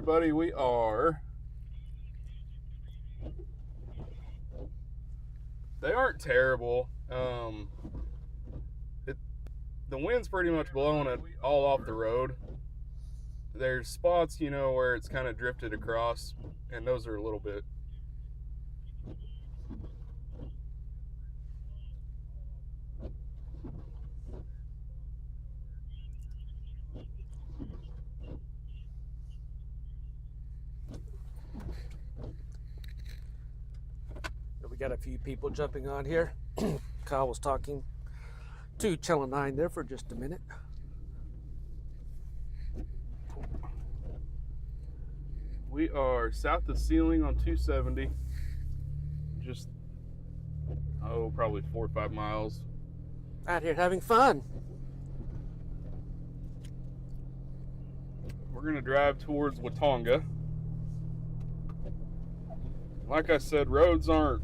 everybody. They aren't terrible. The wind's pretty much blowing it all off the road. There's spots, where it's kind of drifted across, and those are a little bit. We got a few people jumping on here. Kyle was talking to Channel 9 there for just a minute. We are south of Ceiling on 270. Just, probably 4 or 5 miles. Out here having fun. We're going to drive towards Watonga. Like I said, roads aren't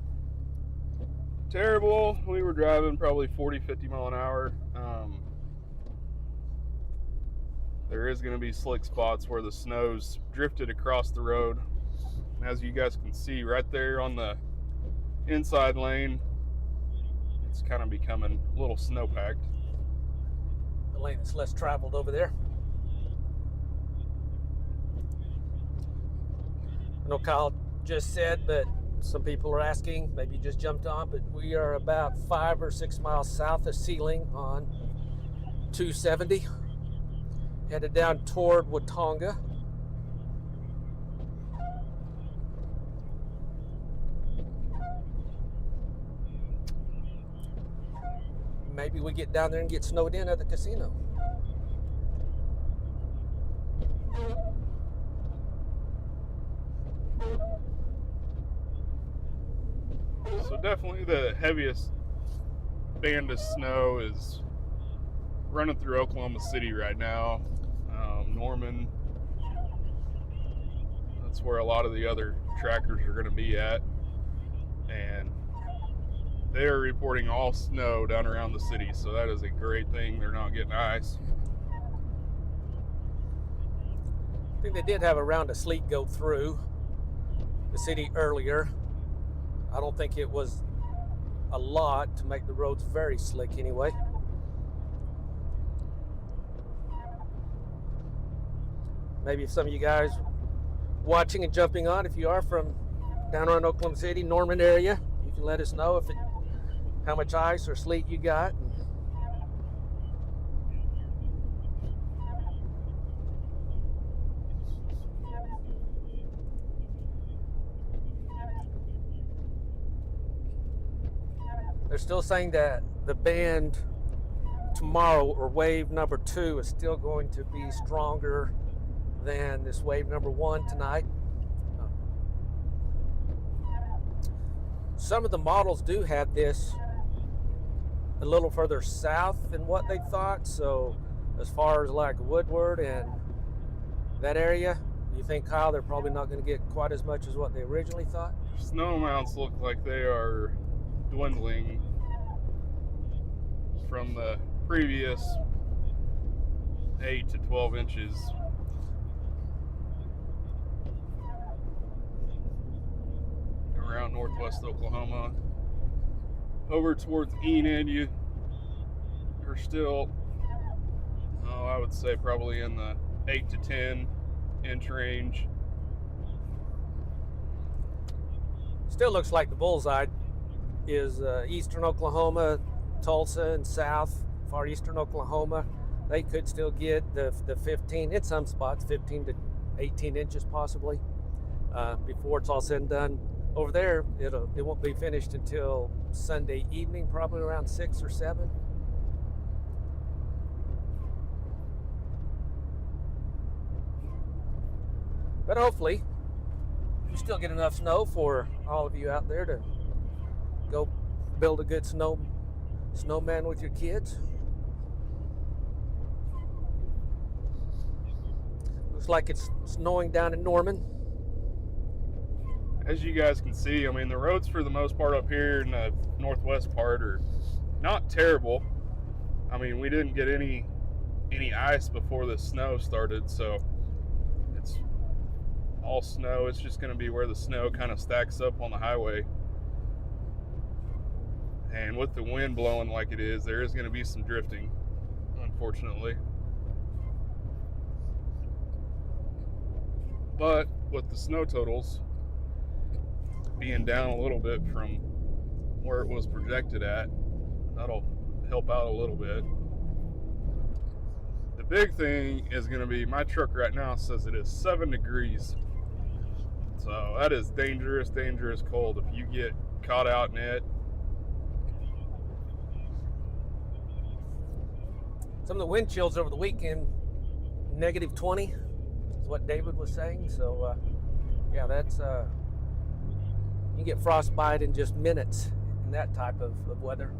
terrible. We were driving probably 40, 50 mile an hour. There is going to be slick spots where the snow's drifted across the road. As you guys can see right there on the inside lane, it's kind of becoming a little snow-packed. The lane that's less traveled over there. I know Kyle just said, but some people are asking, maybe you just jumped on, but we are about 5 or 6 miles south of Ceiling on 270, headed down toward Watonga. Maybe we get down there and get snowed in at the casino. So definitely the heaviest band of snow is running through Oklahoma City right now. Norman, that's where a lot of the other trackers are going to be at. And they are reporting all snow down around the city, so that is a great thing. They're not getting ice. I think they did have a round of sleet go through the city earlier. I don't think it was a lot to make the roads very slick anyway. Maybe if some of you guys watching and jumping on, if you are from down around Oklahoma City, Norman area, you can let us know how much ice or sleet you got. They're still saying that the band tomorrow, or wave number 2, is still going to be stronger than this wave number 1 tonight. Some of the models do have this a little further south than what they thought. So as far as like Woodward and that area, you think, Kyle, they're probably not going to get quite as much as what they originally thought? Snow amounts look like they are dwindling from the previous 8 to 12 inches. Around northwest Oklahoma. Over towards Enid, you are still, I would say probably in the 8 to 10 inch range. Still looks like the bullseye is eastern Oklahoma, Tulsa, and south, far eastern Oklahoma. They could still get the 15, in some spots, 15 to 18 inches possibly, before it's all said and done. Over there, it won't be finished until Sunday evening, probably around 6 or 7. But hopefully, you still get enough snow for all of you out there to go build a good snowman with your kids. Looks like it's snowing down in Norman. As you guys can see, I mean, the roads for the most part up here in the northwest part are not terrible. I mean, we didn't get any ice before the snow started, so it's all snow. It's just going to be where the snow kind of stacks up on the highway. And with the wind blowing like it is, there is going to be some drifting, unfortunately. But with the snow totals being down a little bit from where it was projected at, that'll help out a little bit. The big thing is going to be, my truck right now says it is 7 degrees. So that is dangerous, dangerous cold if you get caught out in it. Some of the wind chills over the weekend, -20 is what David was saying. So, yeah, that's, you get frostbite in just minutes in that type of weather.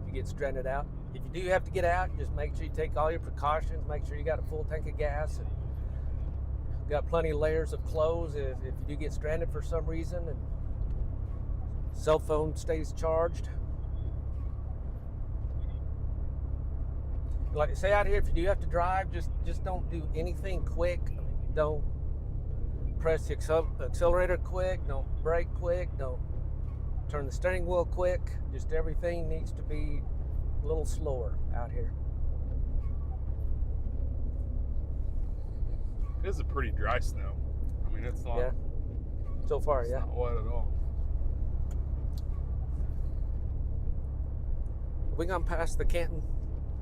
You get stranded out. If you do have to get out, just make sure you take all your precautions. Make sure you got a full tank of gas and got plenty of layers of clothes if you do get stranded for some reason, and cell phone stays charged. Like I say out here, if you do have to drive, just don't do anything quick. I mean, don't press the accelerator quick, don't brake quick, don't turn the steering wheel quick. Just everything needs to be a little slower out here. It is a pretty dry snow. I mean, it's not. Yeah. So far, It's yeah. not wet at all. We gone past the Canton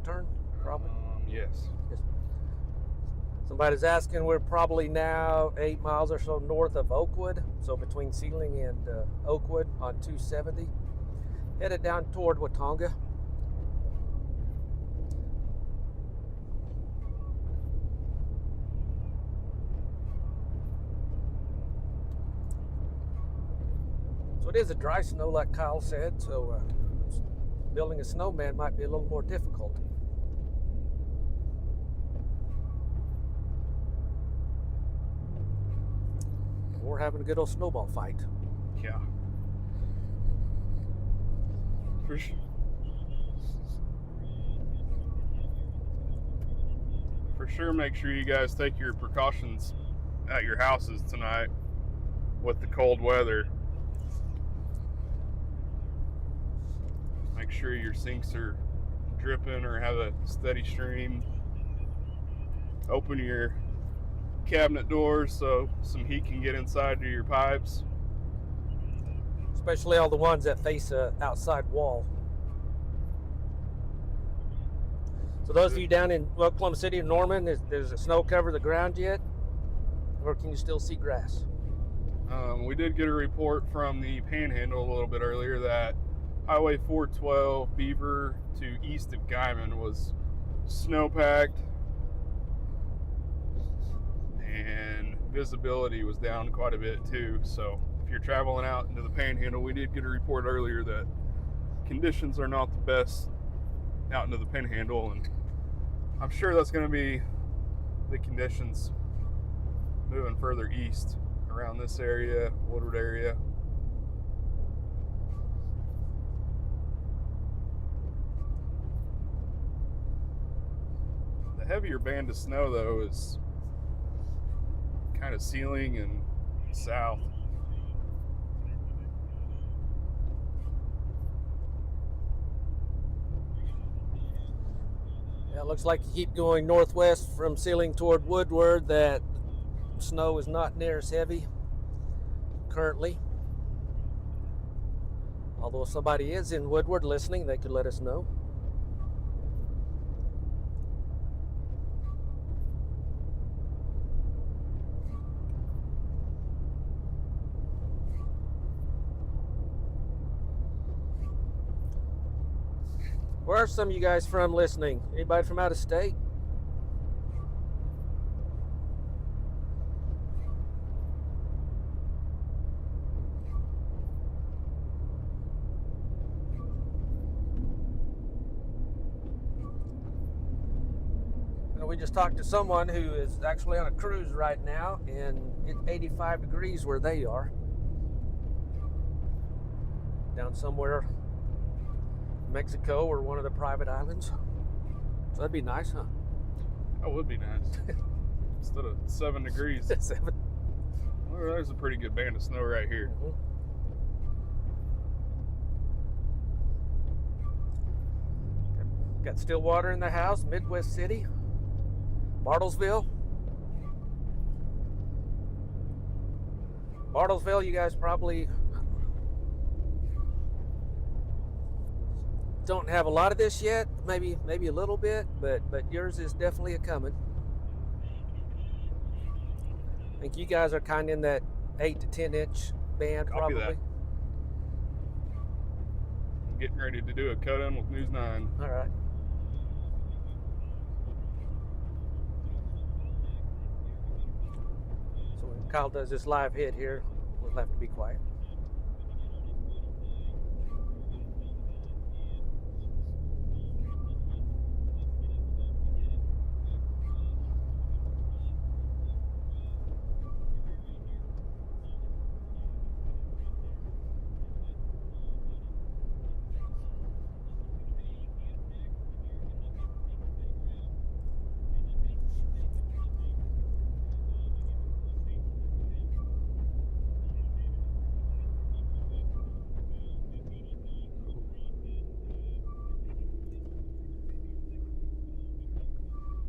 turn, probably. Yes. Somebody's asking, we're probably now 8 miles or so north of Oakwood, so between Sealing and Oakwood on 270, headed down toward Watonga. So it is a dry snow, like Kyle said, so building a snowman might be a little more difficult. We're having a good old snowball fight. Yeah. For sure. For sure, make sure you guys take your precautions at your houses tonight with the cold weather. Make sure your sinks are dripping or have a steady stream. Open your cabinet doors so some heat can get inside to your pipes. Especially all the ones that face a outside wall. So those of you down in Oklahoma City and Norman, there's a snow cover the ground yet? Or can you still see grass? We did get a report from the Panhandle a little bit earlier that Highway 412 Beaver to east of Guyman was snowpacked and visibility was down quite a bit too. So if you're traveling out into the Panhandle, we did get a report earlier that conditions are not the best out into the Panhandle, and I'm sure that's going to be the conditions moving further east around this area, Woodward area. The heavier band of snow though is kind of Sealing and south. Yeah, it looks like you keep going northwest from Sealing toward Woodward, that snow is not near as heavy currently. Although if somebody is in Woodward listening, they could let us know. Where are some of you guys from listening? Anybody from out of state? We just talked to someone who is actually on a cruise right now, and it's 85 degrees where they are. Down somewhere in Mexico or one of the private islands. So that'd be nice, huh? That would be nice. Instead of 7 degrees. 7. Well, there's a pretty good band of snow right here. Got Stillwater in the house, Midwest City, Bartlesville. Bartlesville, you guys probably don't have a lot of this yet, maybe a little bit, but yours is definitely a coming. I think you guys are kind of in that 8 to 10 inch band. Copy probably. that. I'm getting ready to do a cut in with News 9. All right. So when Kyle does this live hit here, we'll have to be quiet.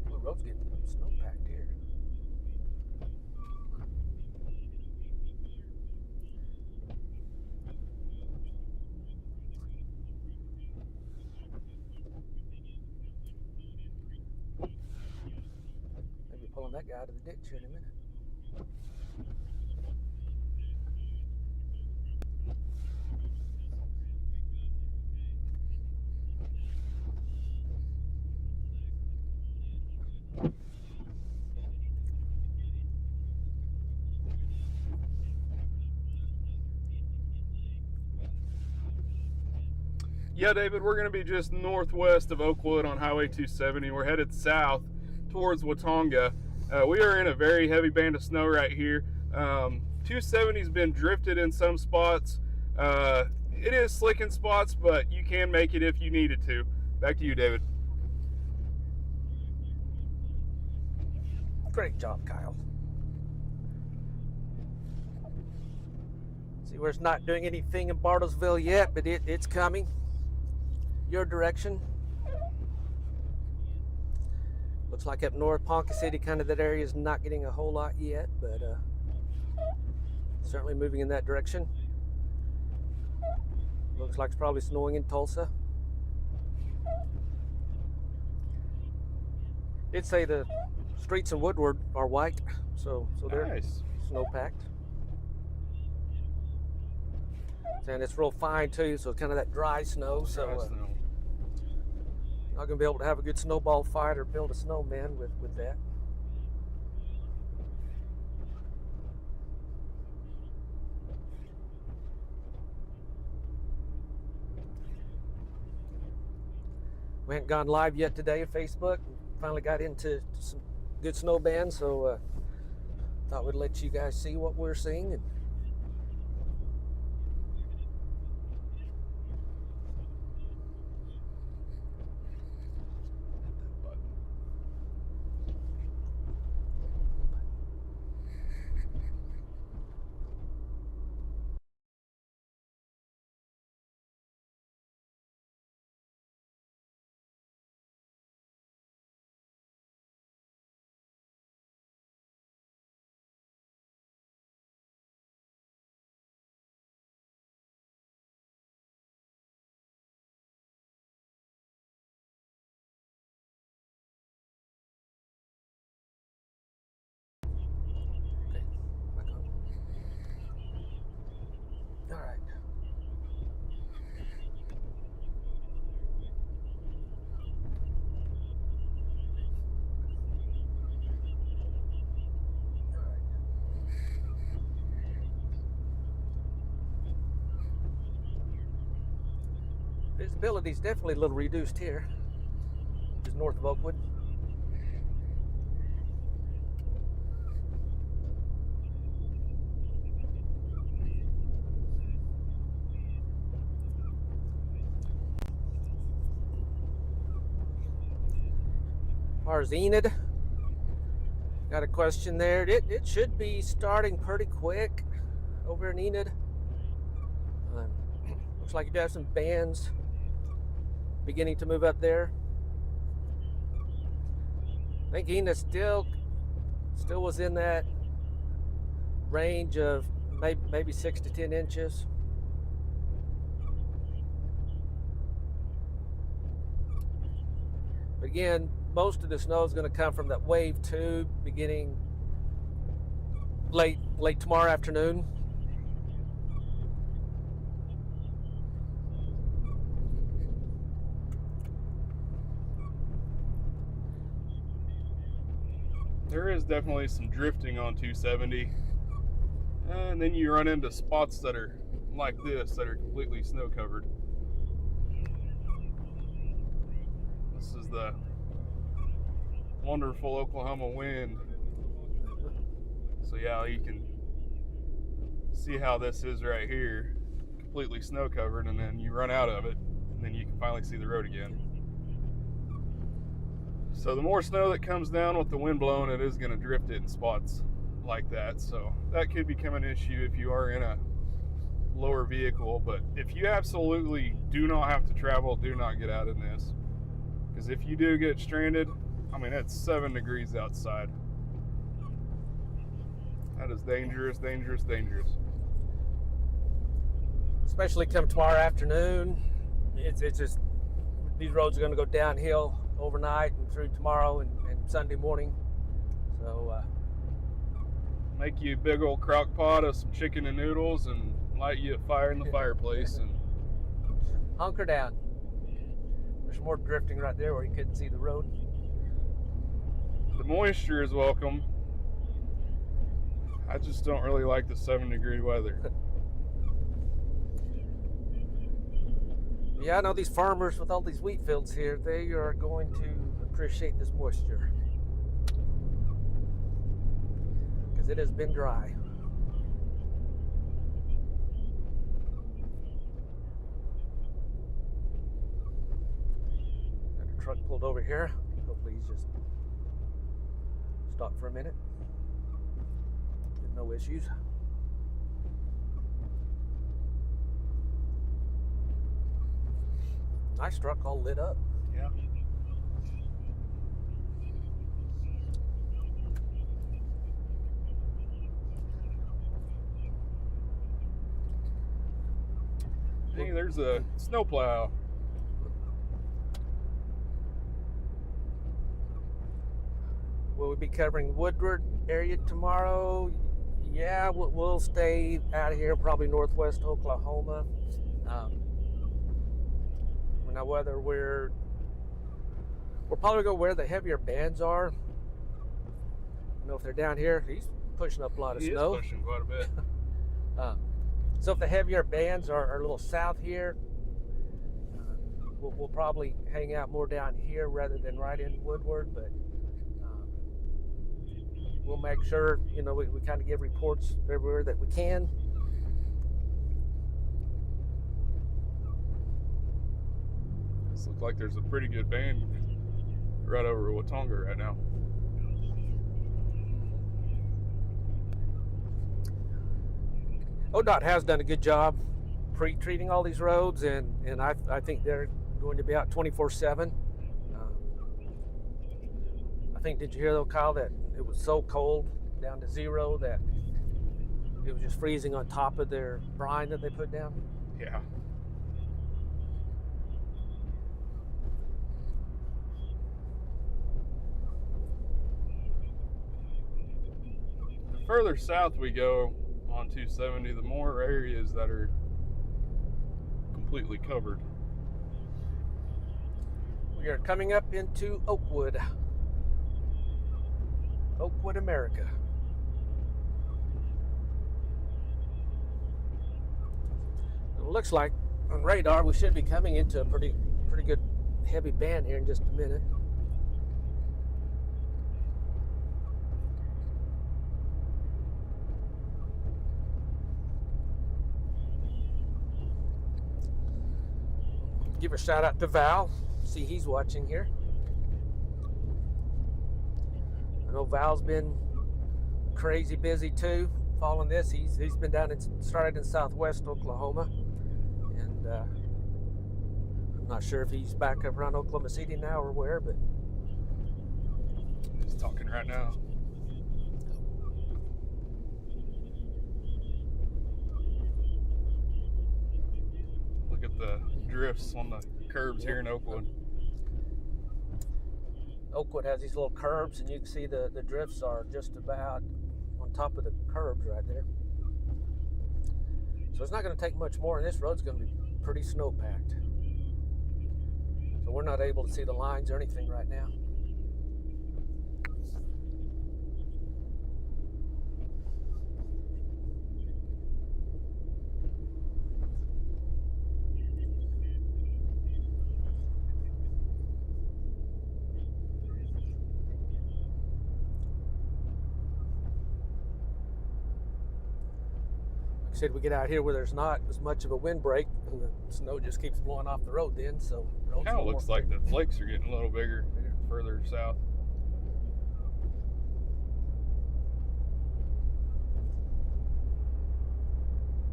The road's getting snow packed here. Maybe pulling that guy out of the ditch here in a minute. Yeah, David, we're going to be just northwest of Oakwood on Highway 270. We're headed south towards Watonga. We are in a very heavy band of snow right here. 270's been drifted in some spots. It is slick in spots, but you can make it if you needed to. Back to you, David. Great job, Kyle. See, we're not doing anything in Bartlesville yet, but it's coming your direction. Looks like up north, Ponca City, kind of that area is not getting a whole lot yet, but certainly moving in that direction. Looks like it's probably snowing in Tulsa. Did say the streets in Woodward are white, so they're Nice. snow packed. And it's real fine too, so it's kind of that dry snow. So Dry snow. not gonna be able to have a good snowball fight or build a snowman with that. We haven't gone live yet today on Facebook. Finally got into some good snow bands, so thought we'd let you guys see what we're seeing. And okay, back on. All right. Visibility is definitely a little reduced here, just north of Oakwood. As far as Enid, Got a question there. It should be starting pretty quick over in Enid. Looks like you do have some bands beginning to move up there. I think Enid still was in that range of maybe 6 to 10 inches. But again, most of the snow is going to come from that wave 2 beginning late tomorrow afternoon. There is definitely some drifting on 270. And then you run into spots that are like this, that are completely snow covered. This is the wonderful Oklahoma wind. So yeah, you can see how this is right here, completely snow covered, and then you run out of it, and then you can finally see the road again. So the more snow that comes down with the wind blowing, it is going to drift it in spots like that. So that could become an issue if you are in a lower vehicle. But if you absolutely do not have to travel, do not get out in this. Because if you do get stranded, I mean, it's 7 degrees outside. That is dangerous, dangerous, dangerous. Especially come tomorrow afternoon. It's just, these roads are going to go downhill overnight and through tomorrow and Sunday morning. So make you a big old crock pot of some chicken and noodles and light you a fire in the fireplace and hunker down. There's more drifting right there where you couldn't see the road. The moisture is welcome. I just don't really like the 7-degree weather. Yeah, I know these farmers with all these wheat fields here, they are going to appreciate this moisture. Because it has been dry. Got a truck pulled over here. Hopefully he's just stopped for a minute. No issues. Nice truck, all lit up. Yeah. Hey, there's a snowplow. Will we be covering Woodward area tomorrow? Yeah, we'll stay out of here, probably northwest Oklahoma. Now, whether we're probably going where the heavier bands are. You know, if they're down here, he's pushing up a lot of snow. He is pushing quite a bit. So if the heavier bands are a little south here, we'll probably hang out more down here rather than right in Woodward. But we'll make sure, you know, we kind of give reports everywhere that we can. This looks like there's a pretty good band right over Watonga right now. ODOT has done a good job pre-treating all these roads, and I think they're going to be out 24/7. I think, did you hear though, Kyle, that it was so cold down to 0 that it was just freezing on top of their brine that they put down? Yeah. The further south we go on 270, the more areas that are completely covered. We are coming up into Oakwood, America. It looks like on radar we should be coming into a pretty good heavy band here in just a minute. Give a shout out to Val. See, he's watching here. know Val's been crazy busy too. Following this, he's been started in southwest Oklahoma, and I'm not sure if he's back up around Oklahoma City now or where, but He's talking right now. Look at the drifts on the curbs here in Oakwood. Oakwood has these little curbs, and you can see the drifts are just about on top of the curbs right there. So it's not going to take much more, and this road's going to be pretty snow-packed. So we're not able to see the lines or anything right now. Said we get out here where there's not as much of a windbreak, and the snow just keeps blowing off the road then, so Kind of looks like the flakes are getting a little bigger further south.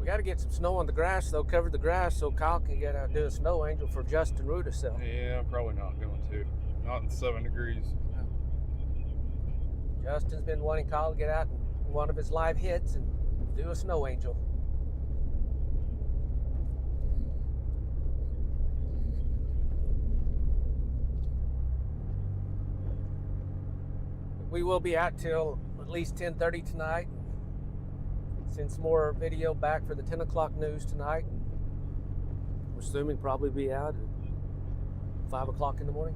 We got to get some snow on the grass though, cover the grass so Kyle can get out and do a snow angel for Justin Rue to sell. Yeah, I'm probably not going to. Not in 7 degrees. Justin's been wanting Kyle to get out and one of his live hits and do a snow angel. We will be out till at least 10:30 tonight. Send some more video back for the 10 o'clock news tonight. We're assuming probably be out at 5 o'clock in the morning.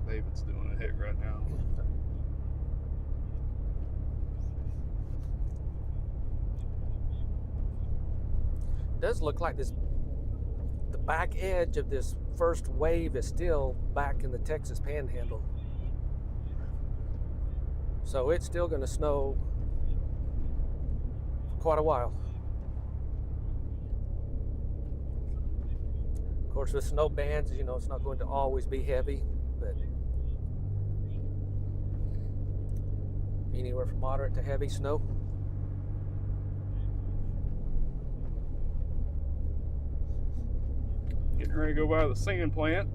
David's doing a hit right now. Does look like the back edge of this first wave is still back in the Texas Panhandle. So it's still going to snow for quite a while. Of course, with snow bands, you know, it's not going to always be heavy, but anywhere from moderate to heavy snow. Getting ready to go by the sand plant.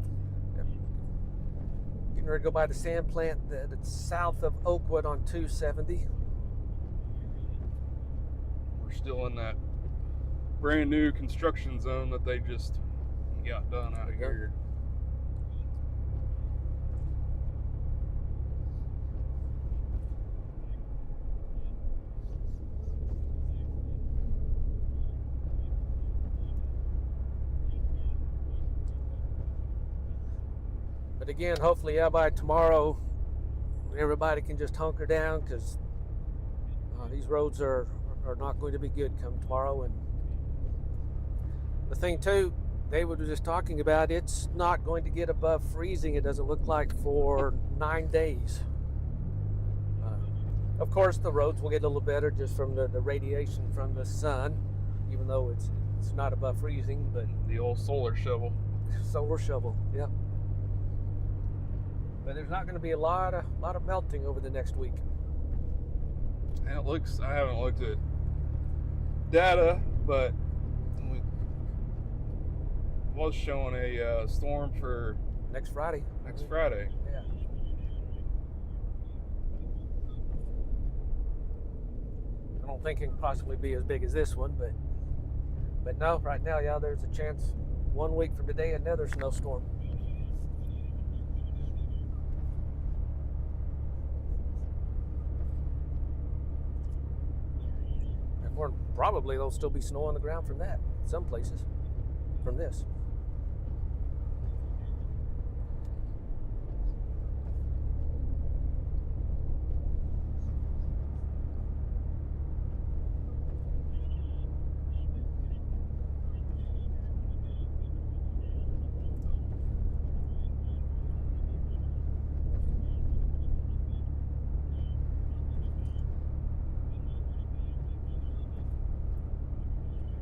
Getting ready to go by the sand plant that's south of Oakwood on 270. We're still in that brand new construction zone that they just got done out here. But again, hopefully, yeah, by tomorrow, everybody can just hunker down because these roads are not going to be good come tomorrow. And the thing too, they were just talking about, it's not going to get above freezing, it doesn't look like, for 9 days. Of course, the roads will get a little better just from the radiation from the sun, even though it's not above freezing. But The old solar shovel. solar shovel, yeah. But there's not going to be a lot of melting over the next week. And it looks, I haven't looked at data, but it was showing a storm for Next Friday. next Friday. Yeah. I don't think it can possibly be as big as this one, but no, right now, yeah, there's a chance 1 week from today, another snowstorm. Or probably there'll still be snow on the ground from that, some places, from this.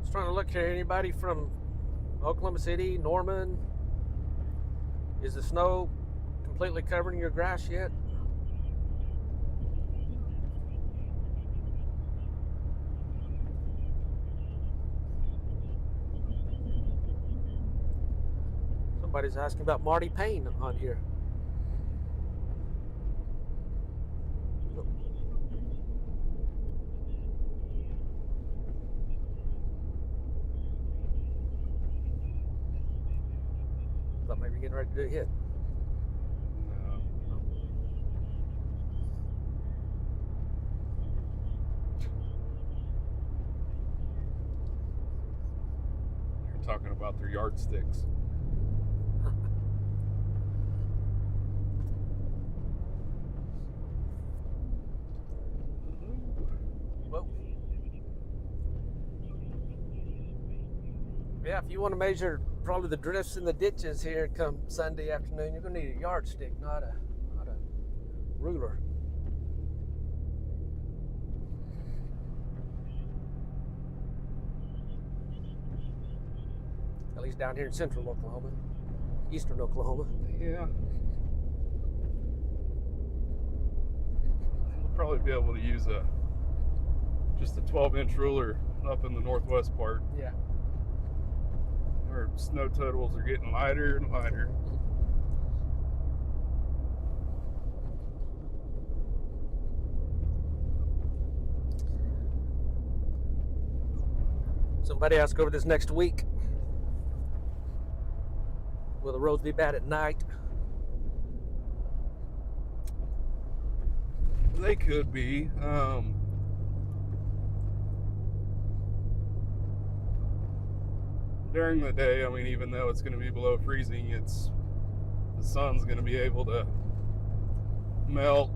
Just trying to look here. Anybody from Oklahoma City, Norman? Is the snow completely covering your grass yet? Somebody's asking about Marty Payne on here. Thought maybe you're getting ready to do a hit. No. You're talking about their yardsticks. Whoa. Yeah, if you want to measure probably the drifts in the ditches here come Sunday afternoon, you're going to need a yardstick, not a ruler. At least down here in central Oklahoma, eastern Oklahoma. Yeah. We'll probably be able to use just a 12-inch ruler up in the northwest part. Yeah. Our snow totals are getting lighter and lighter. Somebody asked over this next week, will the roads be bad at night? They could be. During the day, I mean, even though it's going to be below freezing, the sun's going to be able to melt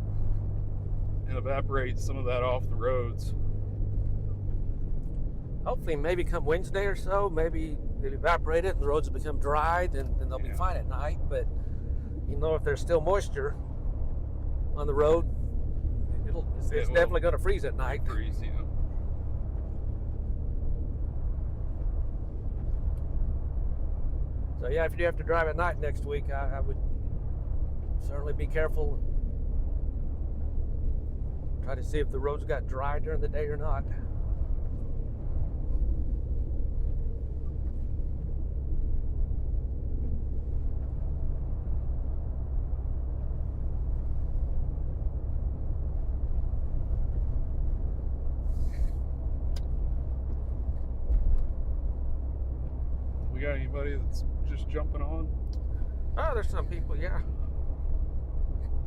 and evaporate some of that off the roads. Hopefully, maybe come Wednesday or so, maybe they'll evaporate it and the roads will become dry, then they'll be fine at night. But if there's still moisture on the road, it's definitely going to freeze at night. Freeze, yeah. So yeah, if you do have to drive at night next week, I would certainly be careful. Try to see if the roads got dry during the day or not. We got anybody that's just jumping on? Oh, there's some people, yeah.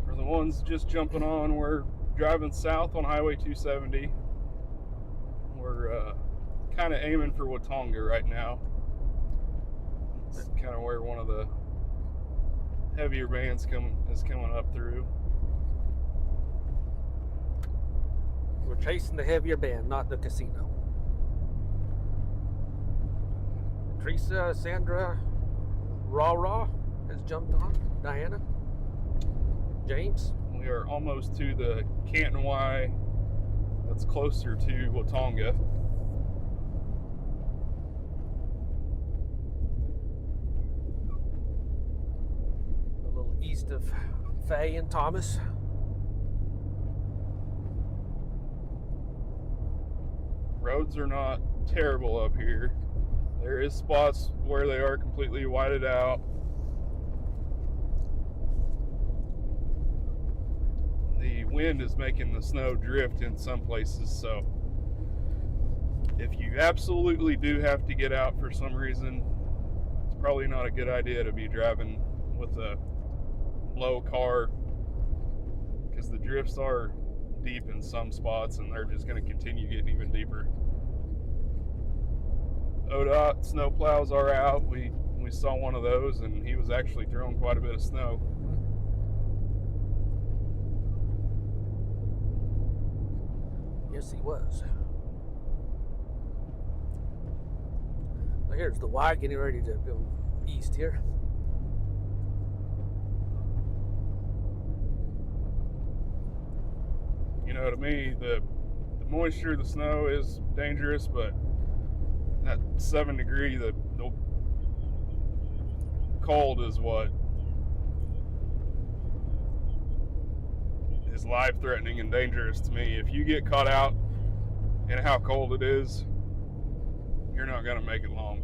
For the ones just jumping on, we're driving south on Highway 270. We're kind of aiming for Watonga right now. It's kind of where one of the heavier bands is coming up through. We're chasing the heavier band, not the casino. Teresa, Sandra, Raw has jumped on. Diana, James. We are almost to the Canton Y. That's closer to Watonga. A little east of Fay and Thomas. Roads are not terrible up here. There is spots where they are completely whited out. The wind is making the snow drift in some places, so if you absolutely do have to get out for some reason, it's probably not a good idea to be driving with a low car, because the drifts are deep in some spots and they're just going to continue getting even deeper. ODOT snow plows are out. We saw one of those, and he was actually throwing quite a bit of snow. Yes, he was. So here's the Y getting ready to go east here. To me, the moisture, the snow is dangerous, but That 7 degree, the cold is what is life-threatening and dangerous to me. If you get caught out in how cold it is, you're not going to make it long.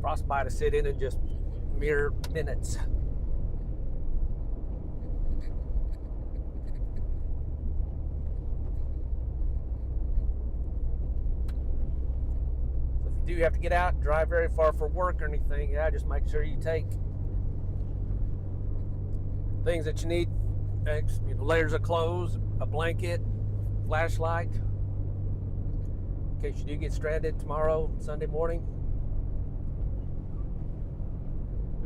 Frostbite to sit in just mere minutes. So if you do have to get out, drive very far for work or anything, yeah, just make sure you take things that you need, layers of clothes, a blanket, flashlight, in case you do get stranded tomorrow, Sunday morning.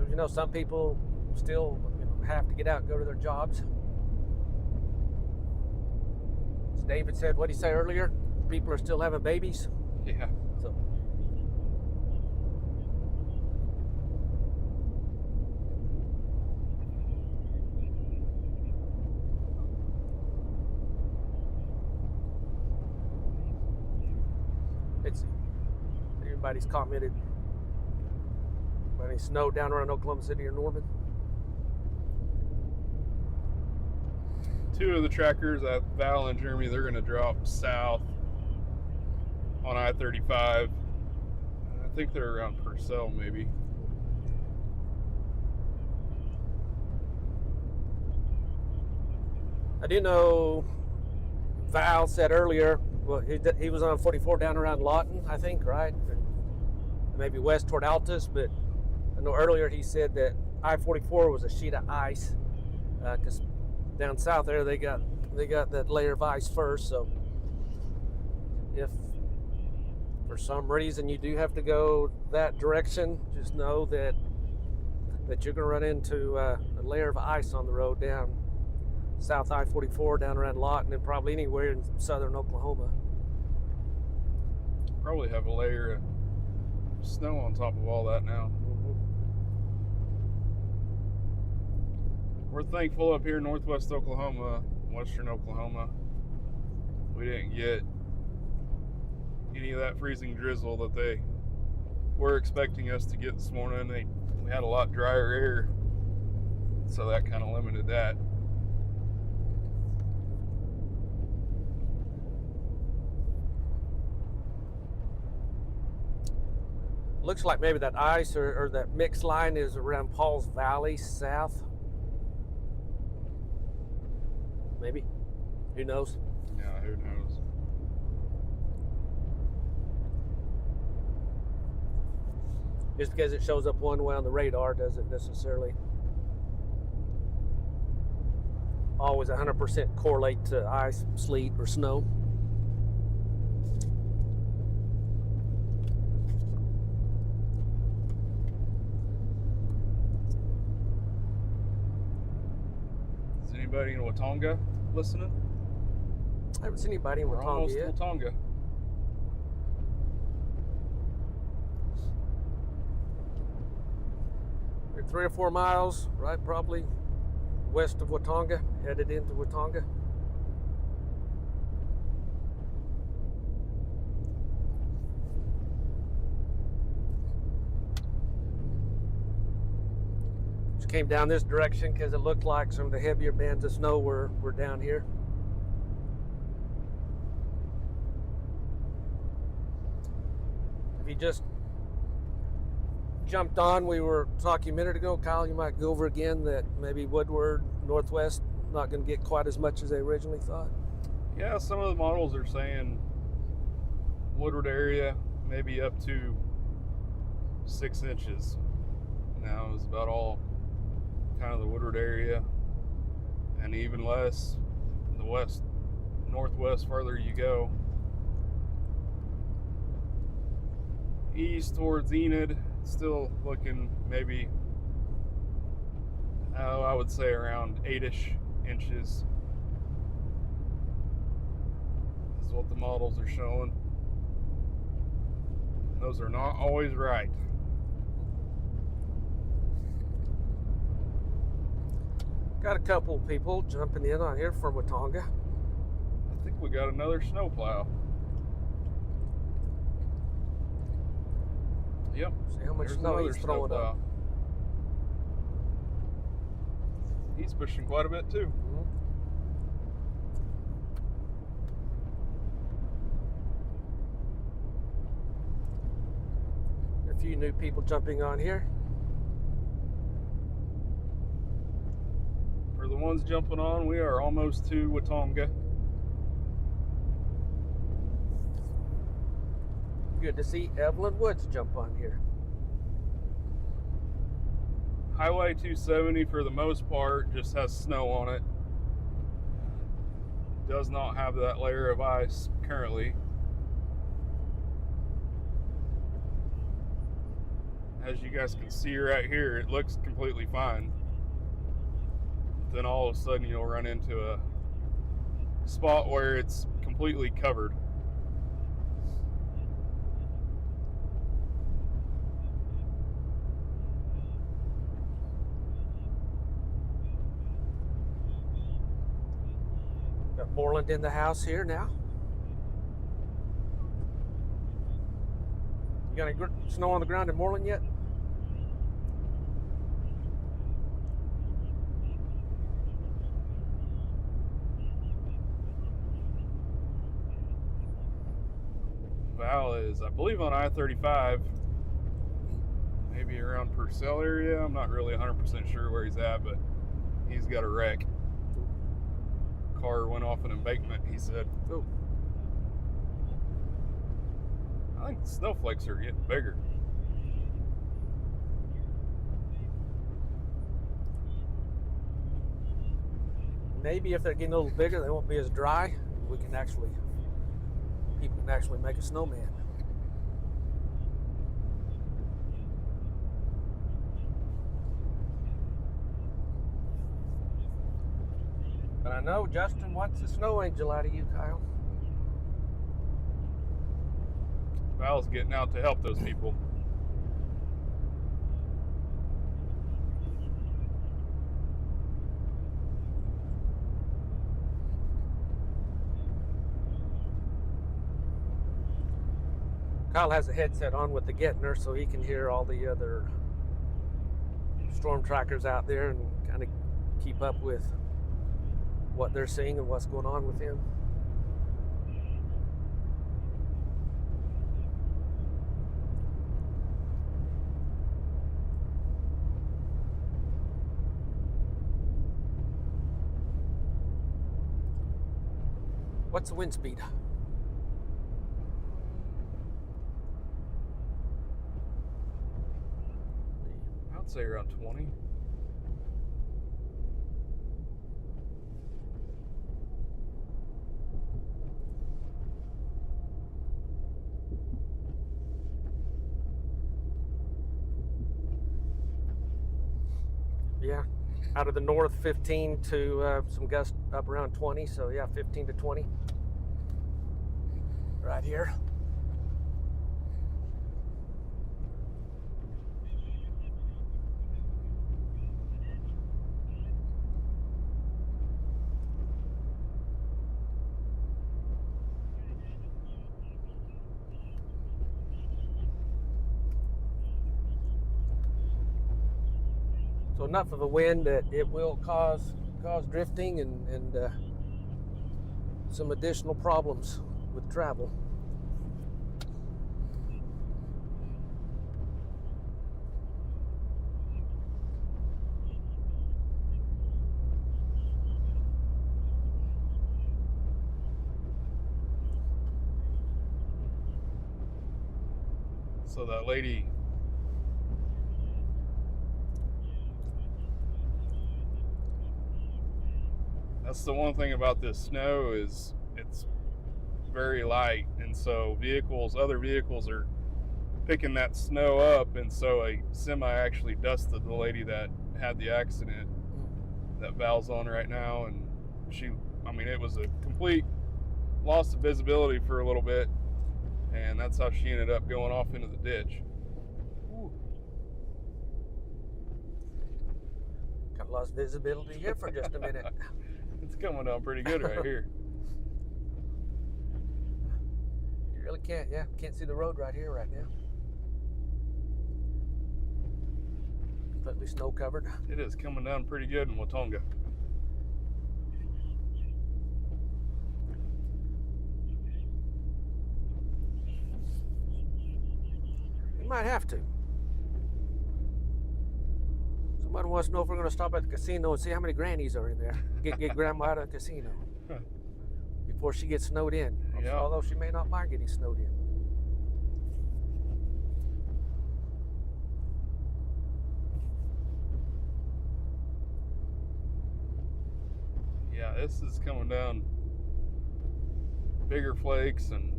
Because some people still have to get out and go to their jobs. As David said, what did he say earlier? People are still having babies. Yeah. So everybody's commented. Any snow down around Oklahoma City or Norman? Two of the trackers at Val and Jeremy, they're going to drop south on I-35. I think they're around Purcell, maybe. I do know Val said earlier, well, he was on 44 down around Lawton, I think, right? Maybe west toward Altus, but I know earlier he said that I-44 was a sheet of ice, because down south there they got that layer of ice first. So if for some reason you do have to go that direction, just know that you're going to run into a layer of ice on the road down south I-44 down around Lawton and probably anywhere in southern Oklahoma. Probably have a layer of snow on top of all that now. We're thankful up here in northwest Oklahoma, western Oklahoma, we didn't get any of that freezing drizzle that they were expecting us to get this morning. We had a lot drier air, so that kind of limited that. Looks like maybe that ice or that mixed line is around Pauls Valley south. Maybe. Who knows? Yeah, who knows? Just because it shows up one way on the radar doesn't necessarily always 100% correlate to ice, sleet, or snow. Is anybody in Watonga listening? I haven't seen anybody in We're Watonga almost yet. Watonga. We're 3 or 4 miles, right, probably west of Watonga, headed into Watonga. Just came down this direction because it looked like some of the heavier bands of snow were down here. If you just jumped on, we were talking a minute ago, Kyle, you might go over again that maybe Woodward, Northwest, not going to get quite as much as they originally thought. Yeah, some of the models are saying Woodward area maybe up to 6 inches. Now is about all kind of the Woodward area, and even less the west, northwest, farther you go. East towards Enid, still looking maybe, I would say around 8-ish inches is what the models are showing. Those are not always right. Got a couple people jumping in on here from Watonga. I think we got another snowplow. Yep. See how much There's snow another he's throwing snowplow. up. He's pushing quite a bit too. Mhm. A few new people jumping on here. For the ones jumping on, we are almost to Watonga. Good to see Evelyn Woods jump on here. Highway 270, for the most part, just has snow on it. Does not have that layer of ice currently. As you guys can see right here, it looks completely fine. Then all of a sudden you'll run into a spot where it's completely covered. Got Moreland in the house here now. You got any snow on the ground in Moreland yet? Val is, I believe, on I-35, maybe around Purcell area. I'm not really 100% sure where he's at, but he's got a wreck. Car went off an embankment, he said. Oh. I think the snowflakes are getting bigger. Maybe if they're getting a little bigger, they won't be as dry. People can actually make a snowman. But I know Justin wants a snow angel out of you, Kyle. Val's getting out to help those people. Kyle has a headset on with the Gettner so he can hear all the other storm trackers out there and kind of keep up with what they're seeing and what's going on with him. What's the wind speed? I'd say around 20. Yeah, out of the north 15 to some gusts up around 20, so yeah, 15 to 20 right here. So enough of a wind that it will cause drifting and some additional problems with travel. So that lady, that's the one thing about this snow is it's very light, and so other vehicles are picking that snow up, and so a semi actually dusted the lady that had the accident that Val's on right now, and it was a complete loss of visibility for a little bit, and that's how she ended up going off into the ditch. Ooh. Got lost visibility here for just a minute. It's coming down pretty good right here. You really can't see the road right here right now. completely snow covered. It is coming down pretty good in Watonga. You might have to. Somebody wants to know if we're going to stop at the casino and see how many grannies are in there. Get grandma out of the casino before she gets snowed in. Yeah. Although she may not mind getting snowed in. Yeah, this is coming down bigger flakes and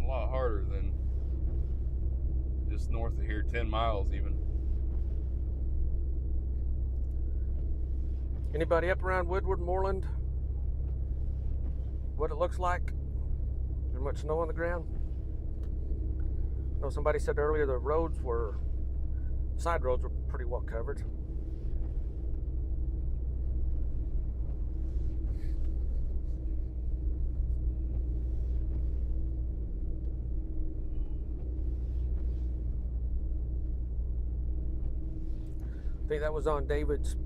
a lot harder than just north of here, 10 miles even. Anybody up around Woodward, Moreland? What it looks like? There much snow on the ground? I know somebody said earlier the side roads were pretty well covered. I think that was on David's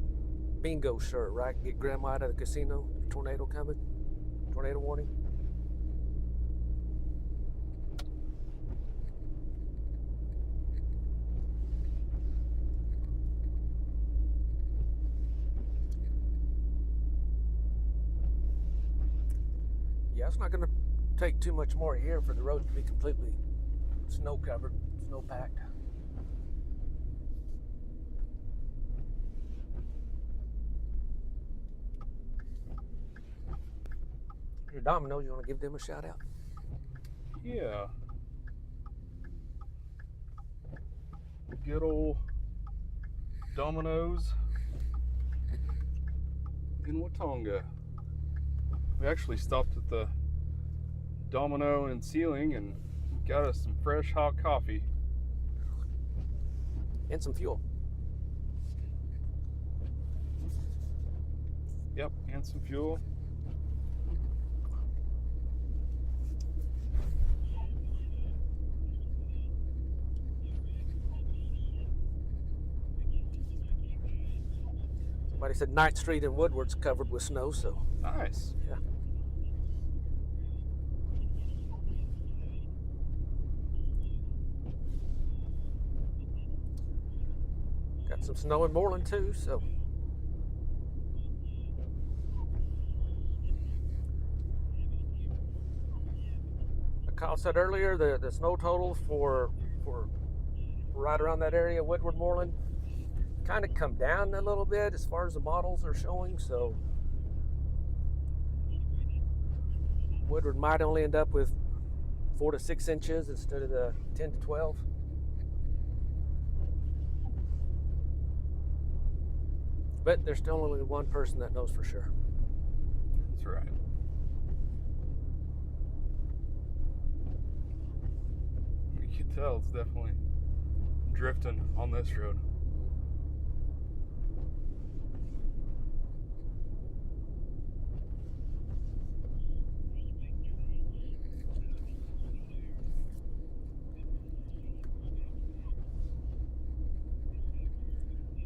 bingo shirt, right? Get grandma out of the casino. Tornado coming. Tornado warning. Yeah, it's not going to take too much more here for the roads to be completely snow covered, snow packed. Your Domino's, you want to give them a shout out? Yeah. Good old Domino's in Watonga. We actually stopped at the Domino in Sealing and got us some fresh hot coffee. And some fuel. Yep, and some fuel. Somebody said 9th Street in Woodward's covered with snow, so. Nice. Yeah. Got some snow in Moreland too, so. Like Kyle said earlier, the snow total for right around that area, Woodward, Moreland, kind of come down a little bit as far as the models are showing, so Woodward might only end up with 4 to 6 inches instead of the 10 to 12. But there's still only one person that knows for sure. That's right. You can tell it's definitely drifting on this road.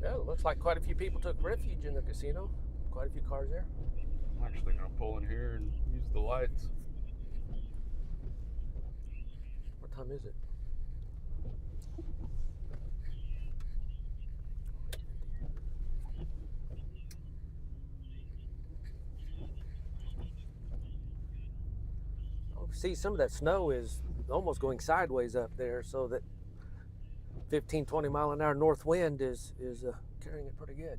Yeah, it looks like quite a few people took refuge in the casino. Quite a few cars there. I'm actually going to pull in here and use the lights. What time is it? Oh, see, some of that snow is almost going sideways up there, so that 15, 20 mile an hour north wind is carrying it pretty good.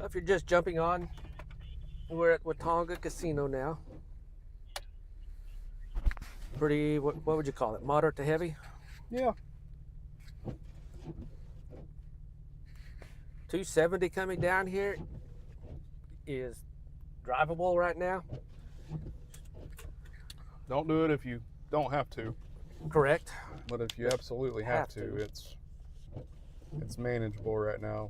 If you're just jumping on, we're at Watonga Casino now. Pretty, what would you call it? Moderate to heavy? Yeah. 270 coming down here is drivable right now. Don't do it if you don't have to. Correct. But if you absolutely have to, it's manageable right now.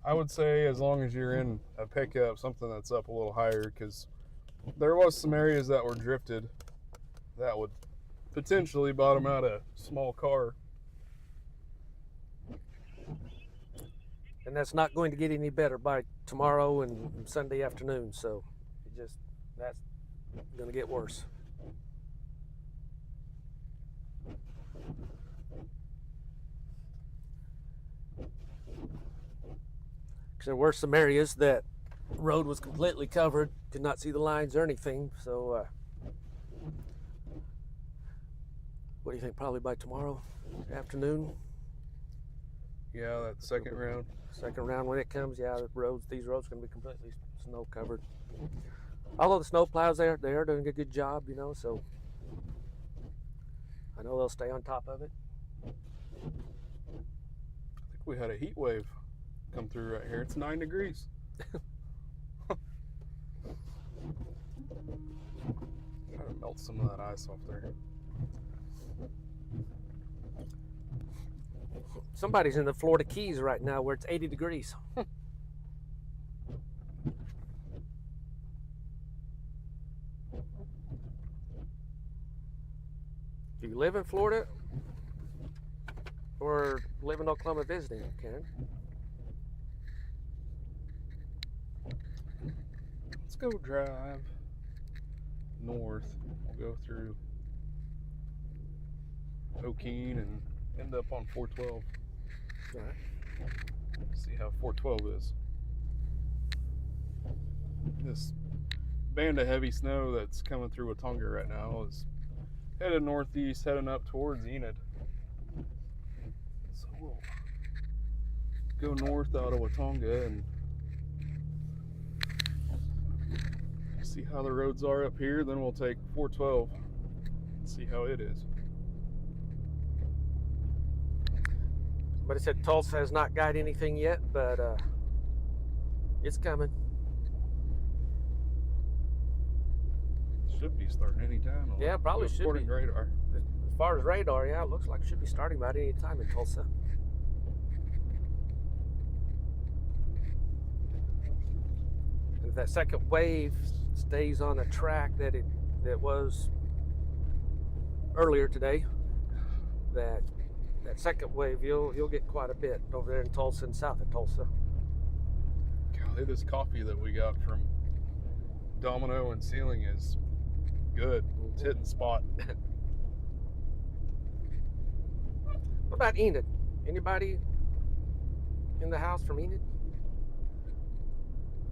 I would say as long as you're in a pickup, something that's up a little higher, because there was some areas that were drifted that would potentially bottom out a small car. And that's not going to get any better by tomorrow and Sunday afternoon. So that's going to get worse. There were some areas that road was completely covered, could not see the lines or anything. So what do you think? Probably by tomorrow afternoon? Yeah, that second round. Second round when it comes, yeah, these roads are going to be completely snow covered. Although the snow plows they are doing a good job, you know, so I know they'll stay on top of it. I think we had a heat wave come through right here. It's 9 degrees. Try to melt some of that ice off there. Somebody's in the Florida Keys right now where it's 80 degrees. Do you live in Florida or live in Oklahoma visiting, Karen? Let's go drive north. We'll go through O'Keene and end up on 412. All right. See how 412 is. This band of heavy snow that's coming through Watonga right now is headed northeast, heading up towards Enid. So we'll go north out of Watonga and see how the roads are up here. Then we'll take 412 and see how it is. But it said Tulsa has not got anything yet, but it's coming. Should be starting anytime. Yeah, probably should be. Radar. As far as radar, yeah, it looks like it should be starting about any time in Tulsa. And if that second wave stays on the track that was earlier today, that second wave, you'll get quite a bit over there in Tulsa and south of Tulsa. Golly, this coffee that we got from Domino and Ceiling is good. It's hitting the spot. What about Enid? Anybody in the house from Enid?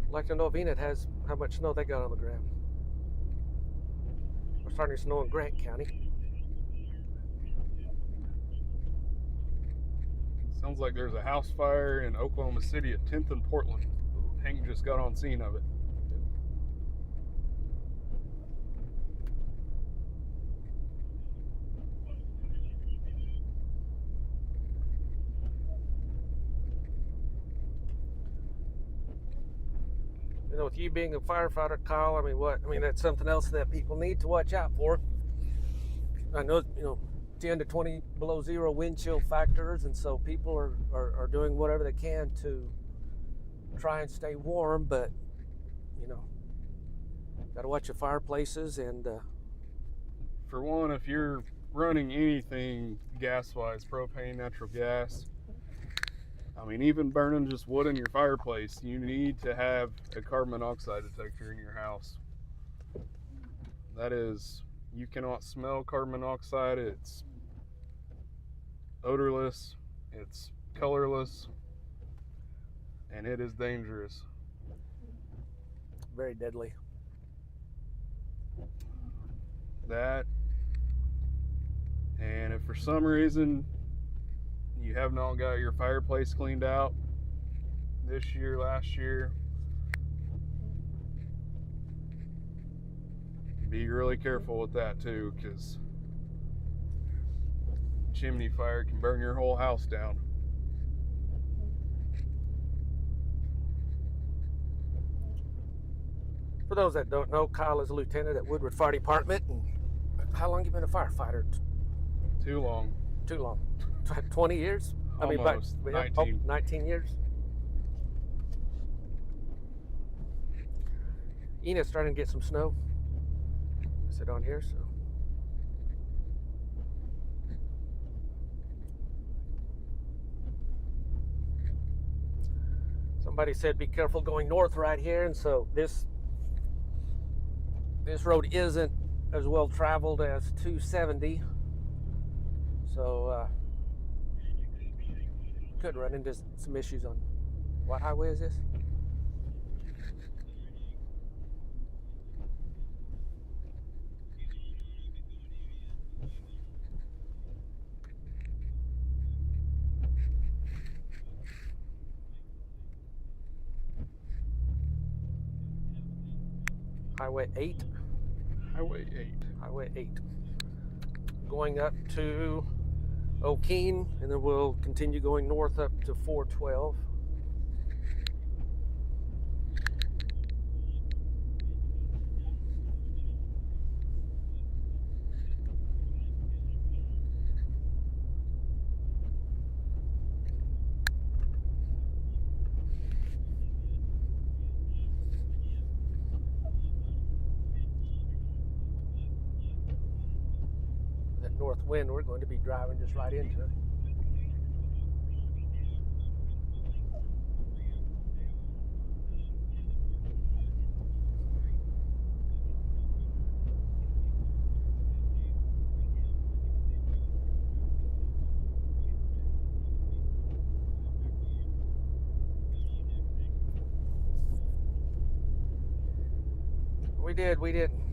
I'd like to know if Enid has how much snow they got on the ground. We're starting to snow in Grant County. Sounds like there's a house fire in Oklahoma City at 10th and Portland. Hank just got on scene of it. You know, with you being a firefighter, Kyle, I mean, that's something else that people need to watch out for. I know, 10 to 20 below zero wind chill factors, and so people are doing whatever they can to try and stay warm, but got to watch your fireplaces. And for one, if you're running anything gas-wise, propane, natural gas, I mean, even burning just wood in your fireplace, you need to have a carbon monoxide detector in your house. That is, you cannot smell carbon monoxide. It's odorless, it's colorless, and it is dangerous. Very deadly. That, and if for some reason you have not got your fireplace cleaned out this year, last year, be really careful with that too, because chimney fire can burn your whole house down. For those that don't know, Kyle is a lieutenant at Woodward Fire Department. And how long you been a firefighter? Too long. Too long. 20 years? Almost. 19. 19 years. Enid's starting to get some snow. Sit on here, so. Somebody said be careful going north right here, and so this road isn't as well traveled as 270. So could run into some issues on what highway is this? Highway 8. Highway 8. Highway 8. Going up to O'Keene, and then we'll continue going north up to 412. That north wind, we're going to be driving just right into it.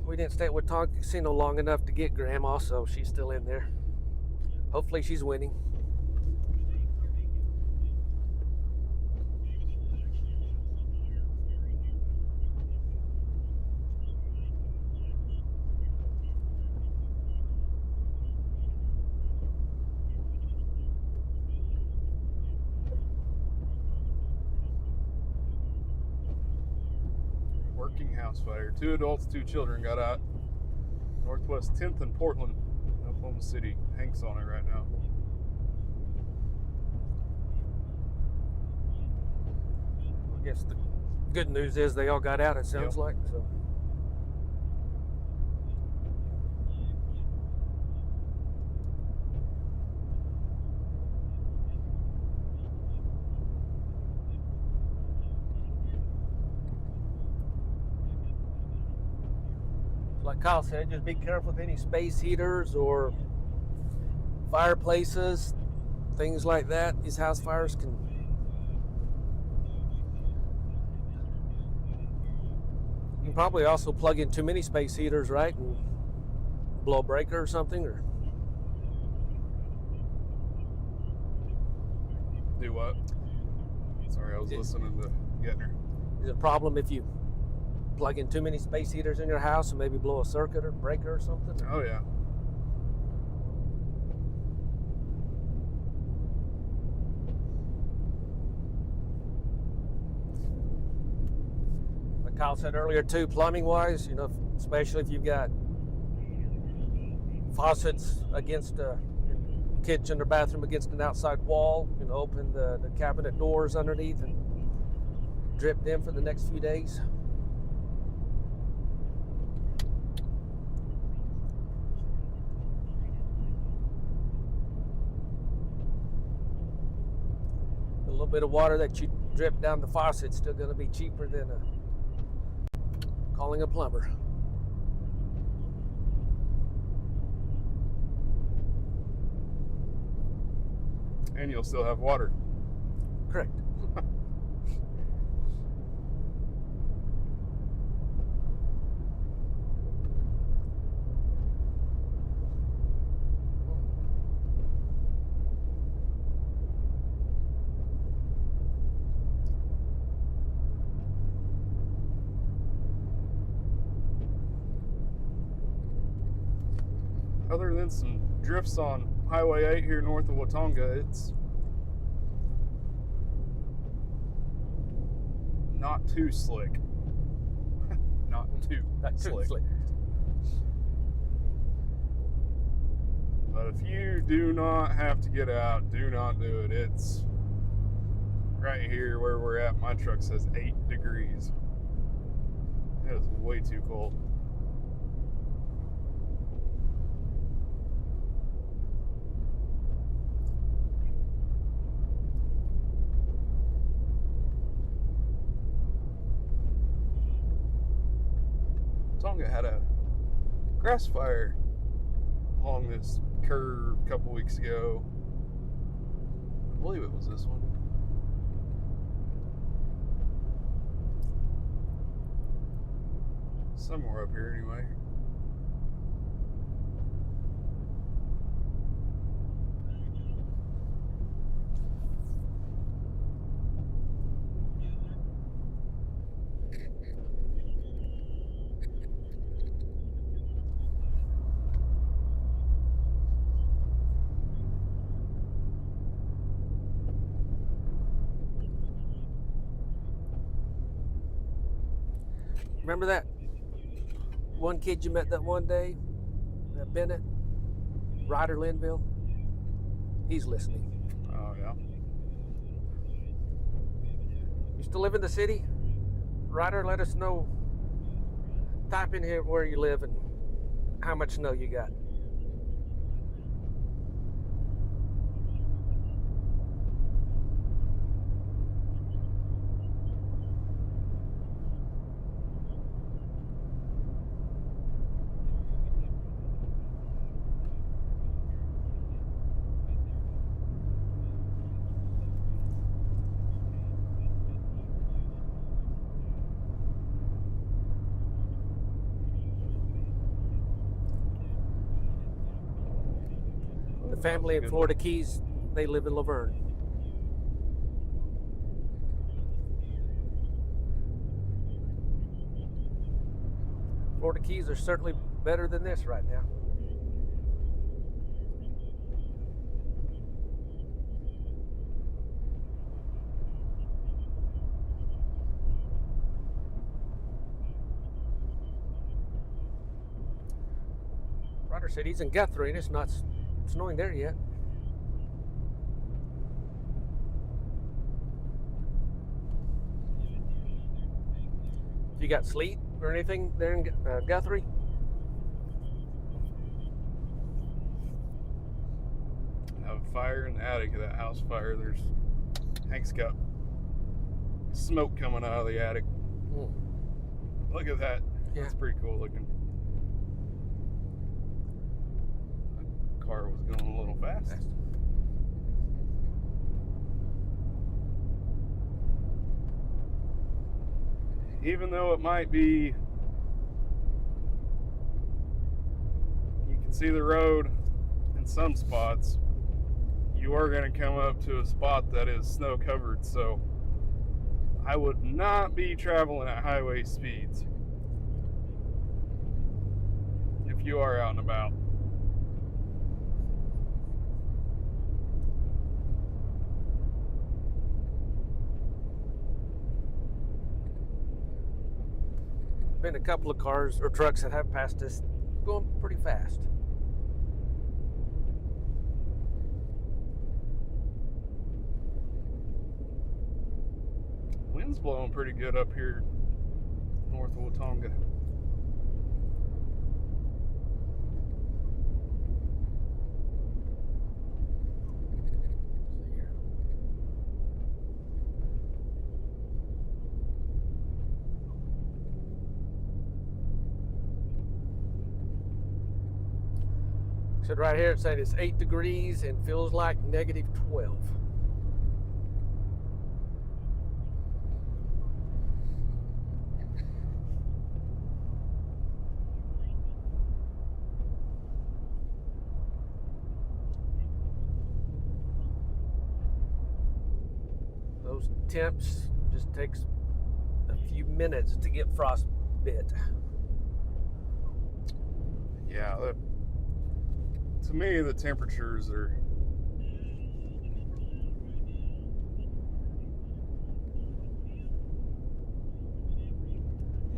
We didn't stay at Watonga Casino long enough to get Grandma, so she's still in there. Hopefully she's winning. Working house fire. 2 adults, 2 children got out. Northwest 10th and Portland, Oklahoma City. Hank's on it right now. I guess the good news is they all got out, it sounds like. So. Like Kyle said, just be careful with any space heaters or fireplaces, things like that. These house fires can. You can probably also plug in too many space heaters, right, and blow a breaker or something, or. Do what? Sorry, I was listening to Getner. Is it a problem if you plug in too many space heaters in your house and maybe blow a circuit or breaker or something? Oh yeah. Like Kyle said earlier too, plumbing wise, especially if you've got faucets against a kitchen or bathroom against an outside wall, open the cabinet doors underneath and drip them for the next few days. A little bit of water that you drip down the faucet is still going to be cheaper than calling a plumber. And you'll still have water. Correct. Other than some drifts on Highway 8 here north of Watonga, it's not too slick. Not too slick. But if you do not have to get out, do not do it. It's right here where we're at. My truck says 8 degrees. It is way too cold. Tonga had a grass fire along this curve a couple weeks ago. I believe it was this one. Somewhere up here anyway. Remember that one kid you met that one day, Bennett, Ryder Linville? He's listening. Oh, yeah. You still live in the city? Ryder, let us know. Type in here where you live and how much snow you got. The family in Florida Keys, they live in Laverne. Florida Keys are certainly better than this right now. Ryder said he's in Guthrie and it's not snowing there yet. You got sleet or anything there in Guthrie? I have a fire in the attic of that house fire. Hank's got smoke coming out of the attic. Look at that. Yeah. That's pretty cool looking. The car was going a little fast. Even though it might be, you can see the road in some spots, you are going to come up to a spot that is snow covered, so I would not be traveling at highway speeds if you are out and about. Been a couple of cars or trucks that have passed us going pretty fast. Wind's blowing pretty good up here north of Watonga. Said right here, it said it's 8 degrees and feels like -12. Those temps just takes a few minutes to get frostbit. Yeah, to me, the temperatures are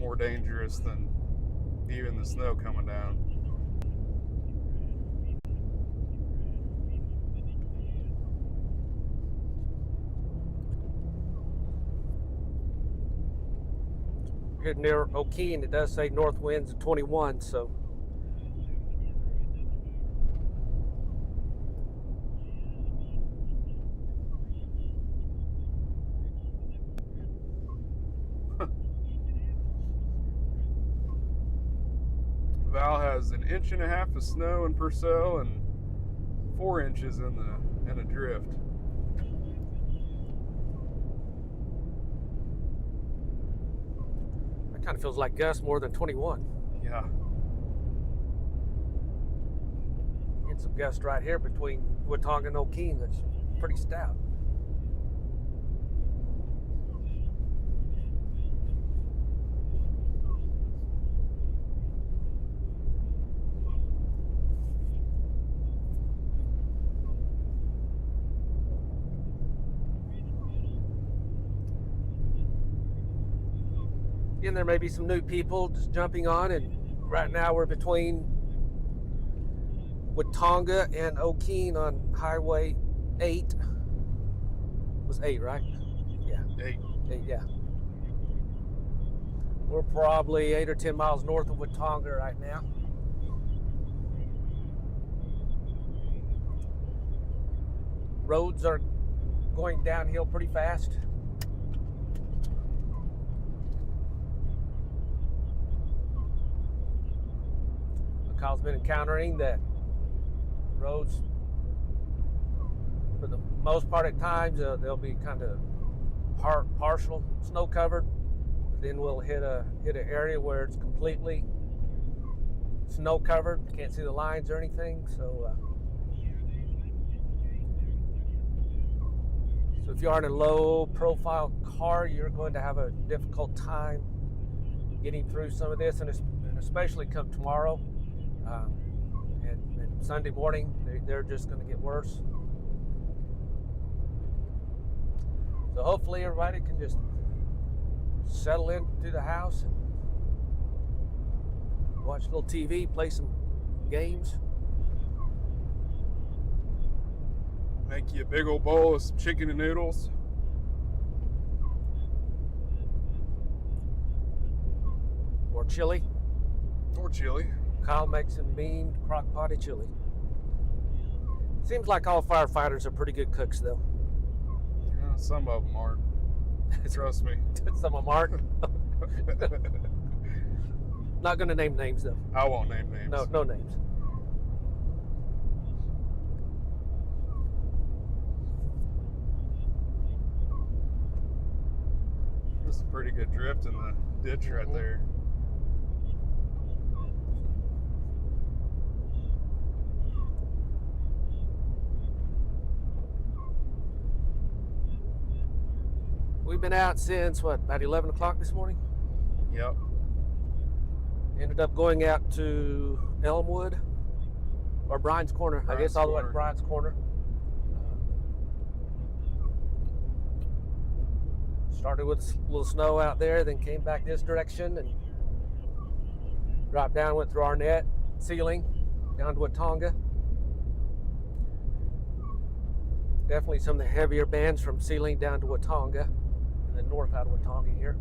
more dangerous than even the snow coming down. Here near O'Keene, it does say north winds of 21, so. Val has 1.5 inches of snow in Purcell and 4 inches in a drift. That kind of feels like Gus more than 21. Yeah. Get some gust right here between Watauga and O'Keene. That's pretty stout. Again, there may be some new people just jumping on, and right now we're between Watauga and O'Keene on Highway 8. It was 8, right? Yeah. 8. 8, yeah. We're probably 8 or 10 miles north of Watauga right now. Roads are going downhill pretty fast. Kyle's been encountering that roads, for the most part at times, they'll be kind of partial snow covered. But then we'll hit an area where it's completely snow covered. Can't see the lines or anything. So if you are in a low profile car, you're going to have a difficult time getting through some of this, and especially come tomorrow. And Sunday morning, they're just going to get worse. So hopefully everybody can just settle into the house and watch a little TV, play some games. Make you a big old bowl of some chicken and noodles. Or chili. Or chili. Kyle makes some mean crock potty chili. Seems like all firefighters are pretty good cooks, though. Yeah, some of them aren't. Trust me. Some of them aren't. Not going to name names, though. I won't name names. No names. There's a pretty good drift in the ditch right there. We've been out since, what, about 11 o'clock this morning? Yep. Ended up going out to Elmwood, or Bryan's Corner. I guess all the way to Bryan's Corner. Started with a little snow out there, then came back this direction and dropped down, went through Arnett, Sealing, down to Watauga. Definitely some of the heavier bands from Sealing down to Watauga, and then north out of Watauga here.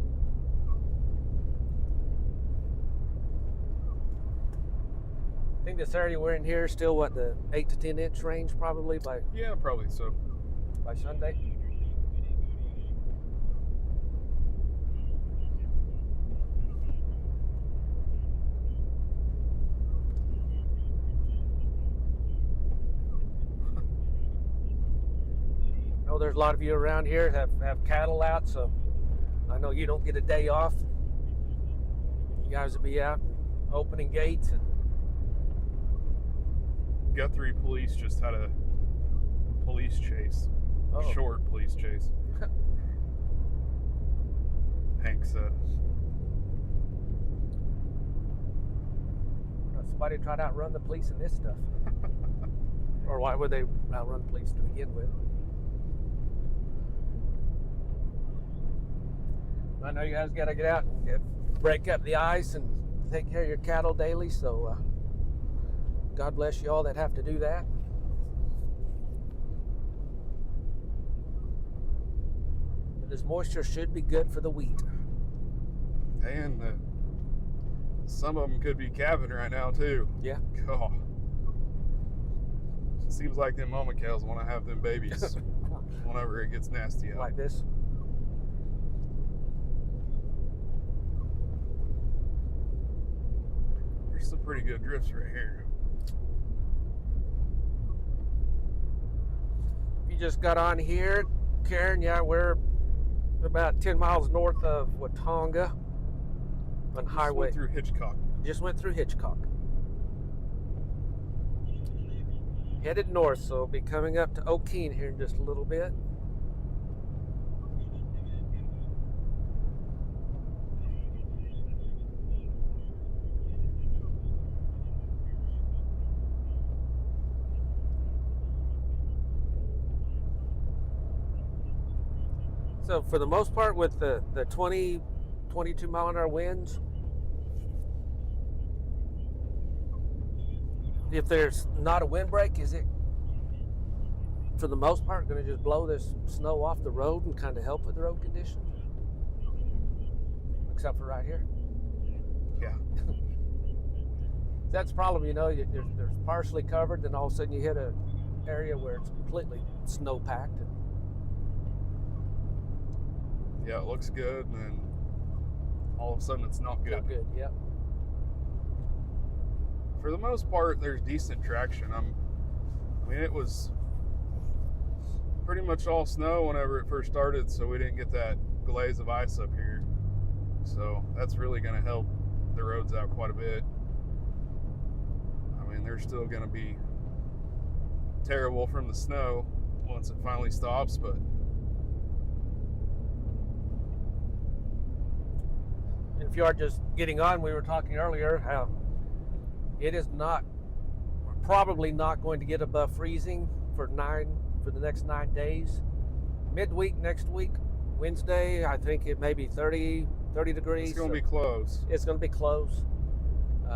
I think this area we're in here is still, what, the 8 to 10 inch range probably by probably so. by Sunday. I know there's a lot of you around here have cattle out, so I know you don't get a day off. You guys will be out opening gates. And Guthrie police just had a police chase. Oh. Short police chase. Hank said. Somebody tried to outrun the police in this stuff. Or why would they outrun the police to begin with? I know you guys got to get out and break up the ice and take care of your cattle daily. So God bless you all that have to do that. But this moisture should be good for the wheat. And some of them could be calving right now too. Yeah. God. Seems like them mama cows want to have them babies whenever it gets nasty out. Like this. There's some pretty good drifts right here. If you just got on here, Karen, yeah, we're about 10 miles north of Watonga on Just highway. went through Hitchcock. Just went through Hitchcock. Headed north, so we'll be coming up to O'Keene here in just a little bit. So for the most part, with the 20, 22 mile an hour winds, if there's not a windbreak, is it, for the most part, going to just blow this snow off the road and kind of help with the road conditions? Except for right here. Yeah. That's the problem, you know, there's partially covered, then all of a sudden you hit an area where it's completely snow packed. Yeah, it looks good, and then all of a sudden it's not good. Not good, yep. For the most part, there's decent traction. I mean, it was pretty much all snow whenever it first started, so we didn't get that glaze of ice up here. So that's really going to help the roads out quite a bit. I mean, they're still going to be terrible from the snow once it finally stops, but And if you are just getting on, we were talking earlier how it is not, probably not going to get above freezing for the next 9 days. Midweek next week, Wednesday, I think it may be 30 degrees. it's going to be close. It's going to be close. You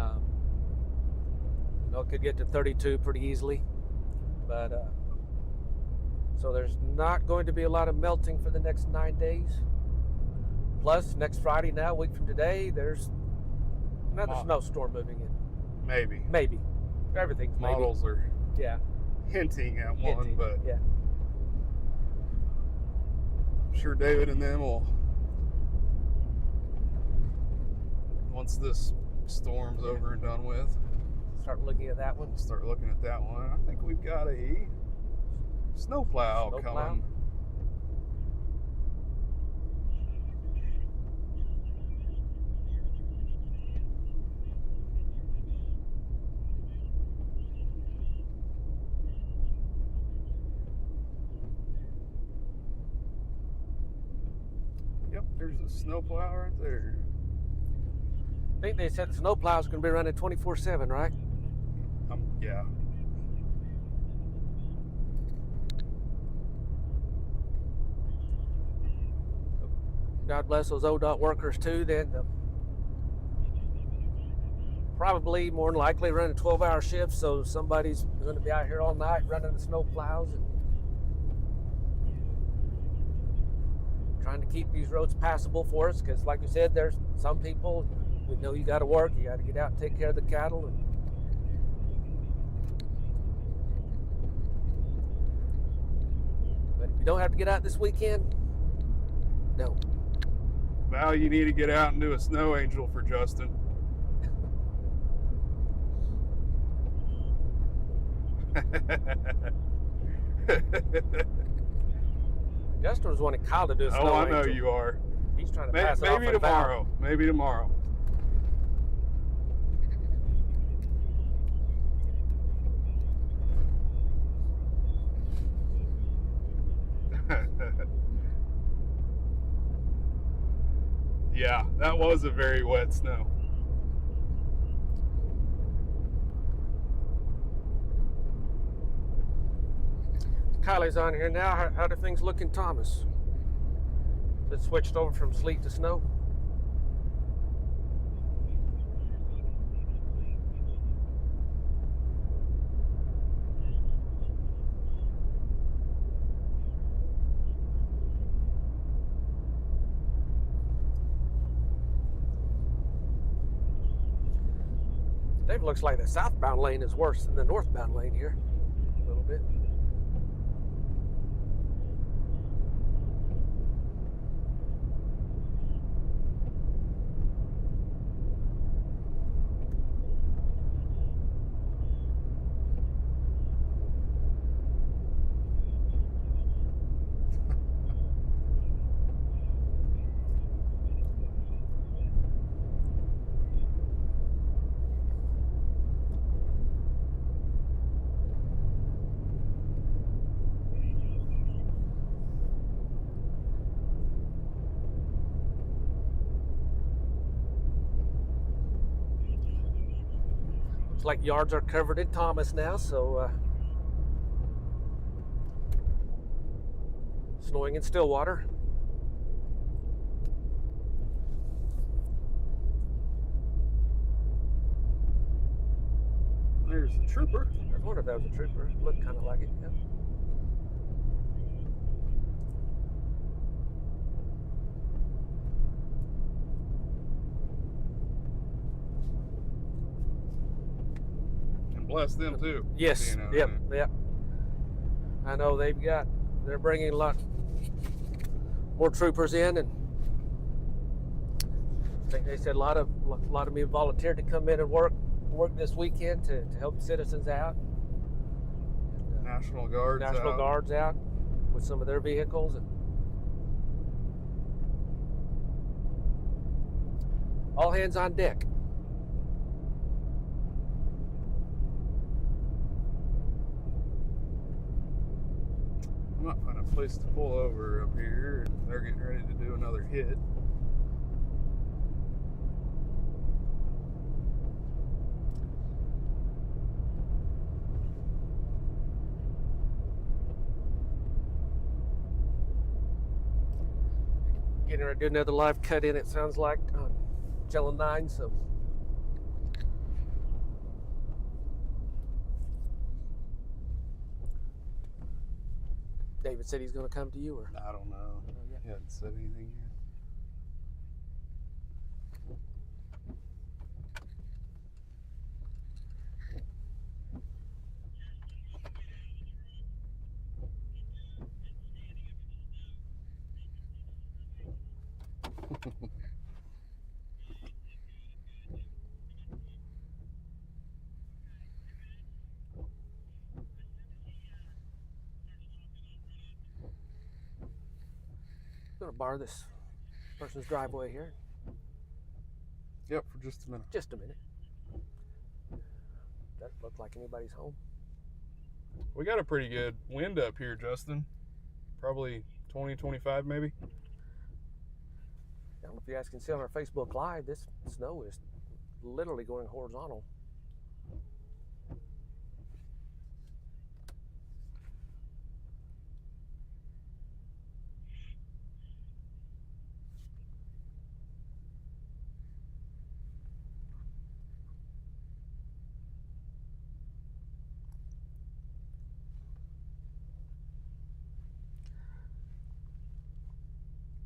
know, it could get to 32 pretty easily. But so there's not going to be a lot of melting for the next 9 days. Plus, next Friday now, a week from today, there's another snowstorm moving in. Maybe. Maybe. Everything's maybe. Models are Yeah. hinting at one, Hinting, but yeah. I'm sure David and them will, once this storm's over and done with, Start looking at that one. start looking at that one. I think we've got a snowplow Snowplow? coming. Yep, there's a snowplow right there. I think they said the snowplow's going to be running 24/7, right? Yeah. God bless those ODOT workers too. Then probably more than likely running 12-hour shifts, so somebody's going to be out here all night running the snow plows and trying to keep these roads passable for us. Because, like we said, there's some people, we know you got to work, you got to get out and take care of the cattle. But if you don't have to get out this weekend, don't. Val, you need to get out and do a snow angel for Justin. Justin was wanting Kyle to do a snow Oh, I know angel. you are. He's trying to pass it off Maybe on Val. tomorrow. Maybe tomorrow. Yeah, that was a very wet snow. Kylie's on here now. How do things look in Thomas? It switched over from sleet to snow. It looks like the southbound lane is worse than the northbound lane here, a little bit. Looks like yards are covered in Thomas now, so snowing in Stillwater. There's the trooper. I was wondering if that was a trooper. It looked kind of like it. Yep. And bless them too. Yes. You know, Yep. Yep. I know they're bringing a lot more troopers in, and I think they said a lot of them volunteered to come in and work this weekend to help citizens out. And, National Guards National out. Guards out with some of their vehicles, and all hands on deck. I might find a place to pull over up here. They're getting ready to do another hit. Getting ready to do another live cut in, it sounds like, on Channel 9, so. David said he's going to come to you, or? I don't know. yeah. He hasn't said anything yet. I'm going to borrow this person's driveway here. Yep, for just a minute. Just a minute. Doesn't look like anybody's home. We got a pretty good wind up here, Justin. Probably 20, 25 maybe. I don't know if you guys can see on our Facebook Live, this snow is literally going horizontal.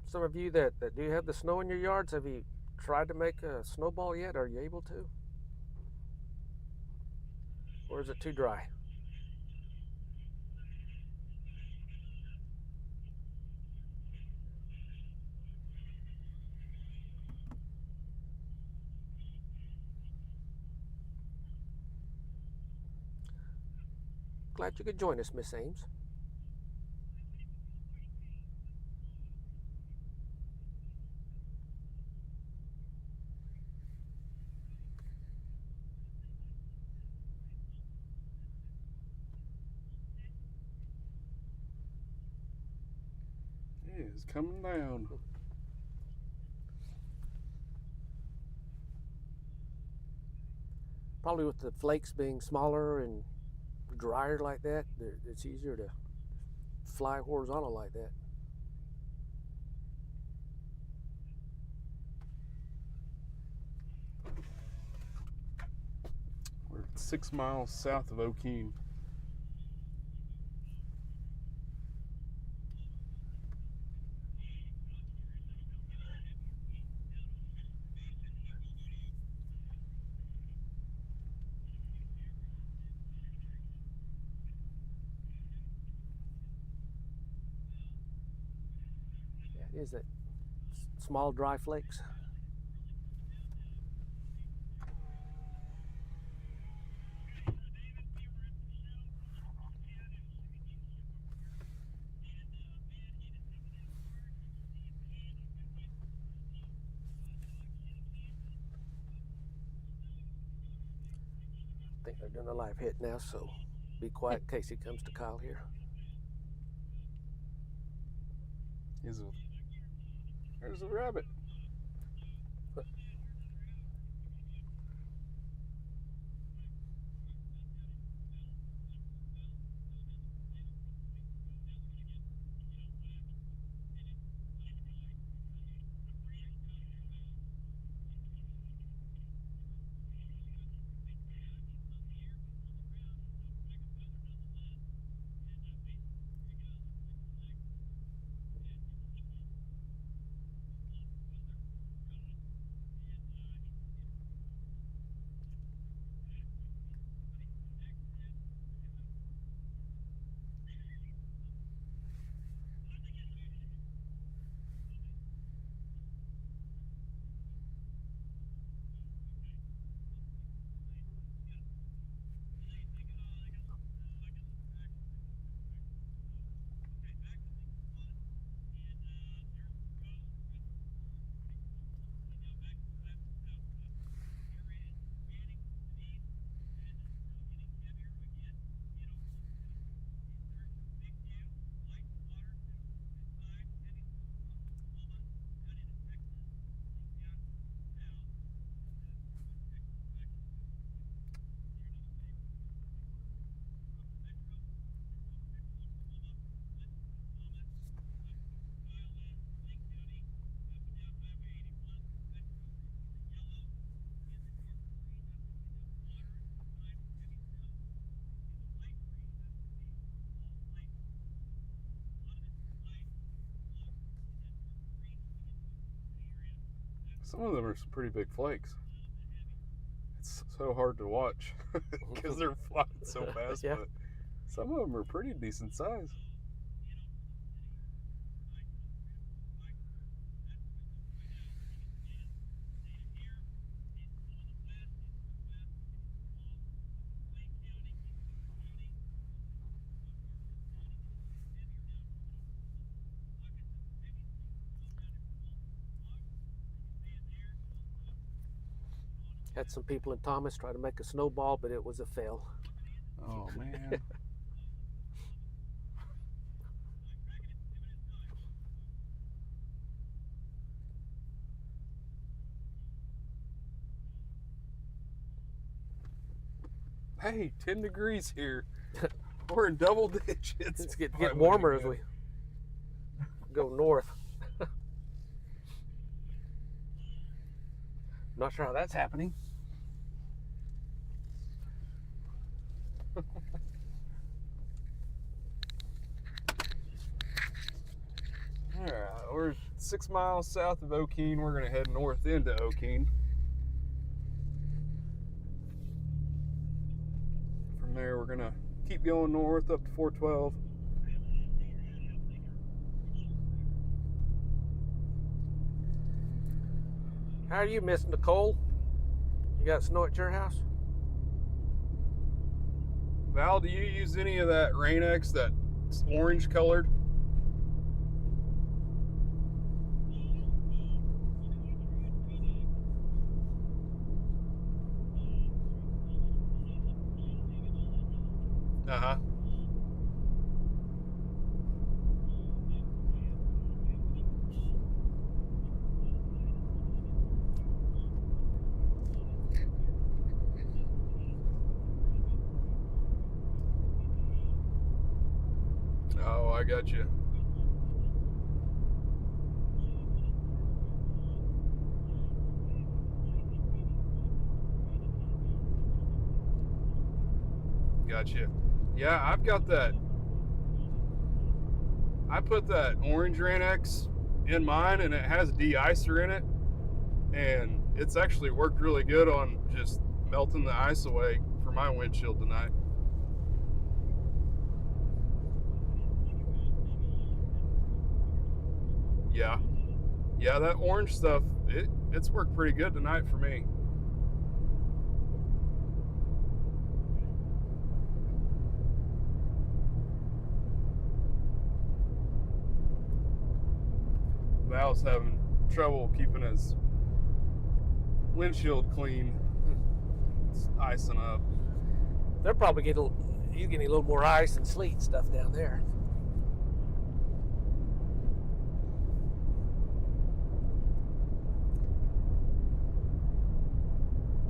Some of you that do have the snow in your yards, have you tried to make a snowball yet? Are you able to? Or is it too dry? Glad you could join us, Miss Ames. It is coming down. Probably with the flakes being smaller and drier like that, it's easier to fly horizontal like that. We're 6 miles south of O'Keene. Is it small dry flakes? I think they're doing a live hit now, so be quiet in case he comes to Kyle here. There's a rabbit. Some of them are some pretty big flakes. It's so hard to watch because they're flying so fast, Yeah. but some of them are pretty decent size. Had some people in Thomas try to make a snowball, but it was a fail. Oh, man. Hey, 10 degrees here. We're in double digits. It's getting warmer as we go north. Not sure how that's happening. All right, we're 6 miles south of Okeen. We're going to head north into Okeen. From there, we're going to keep going north up to 412. How are you, Miss Nicole? You got snow at your house? Val, do you use any of that Rain-X that's orange colored? Uh-huh. Oh, I got you. Gotcha. Yeah, I've got that. I put that orange Rain-X in mine, and it has de-icer in it, and it's actually worked really good on just melting the ice away for my windshield tonight. Yeah. Yeah, that orange stuff, it's worked pretty good tonight for me. Val's having trouble keeping his windshield clean. It's icing up. They're probably he's getting a little more ice and sleet stuff down there.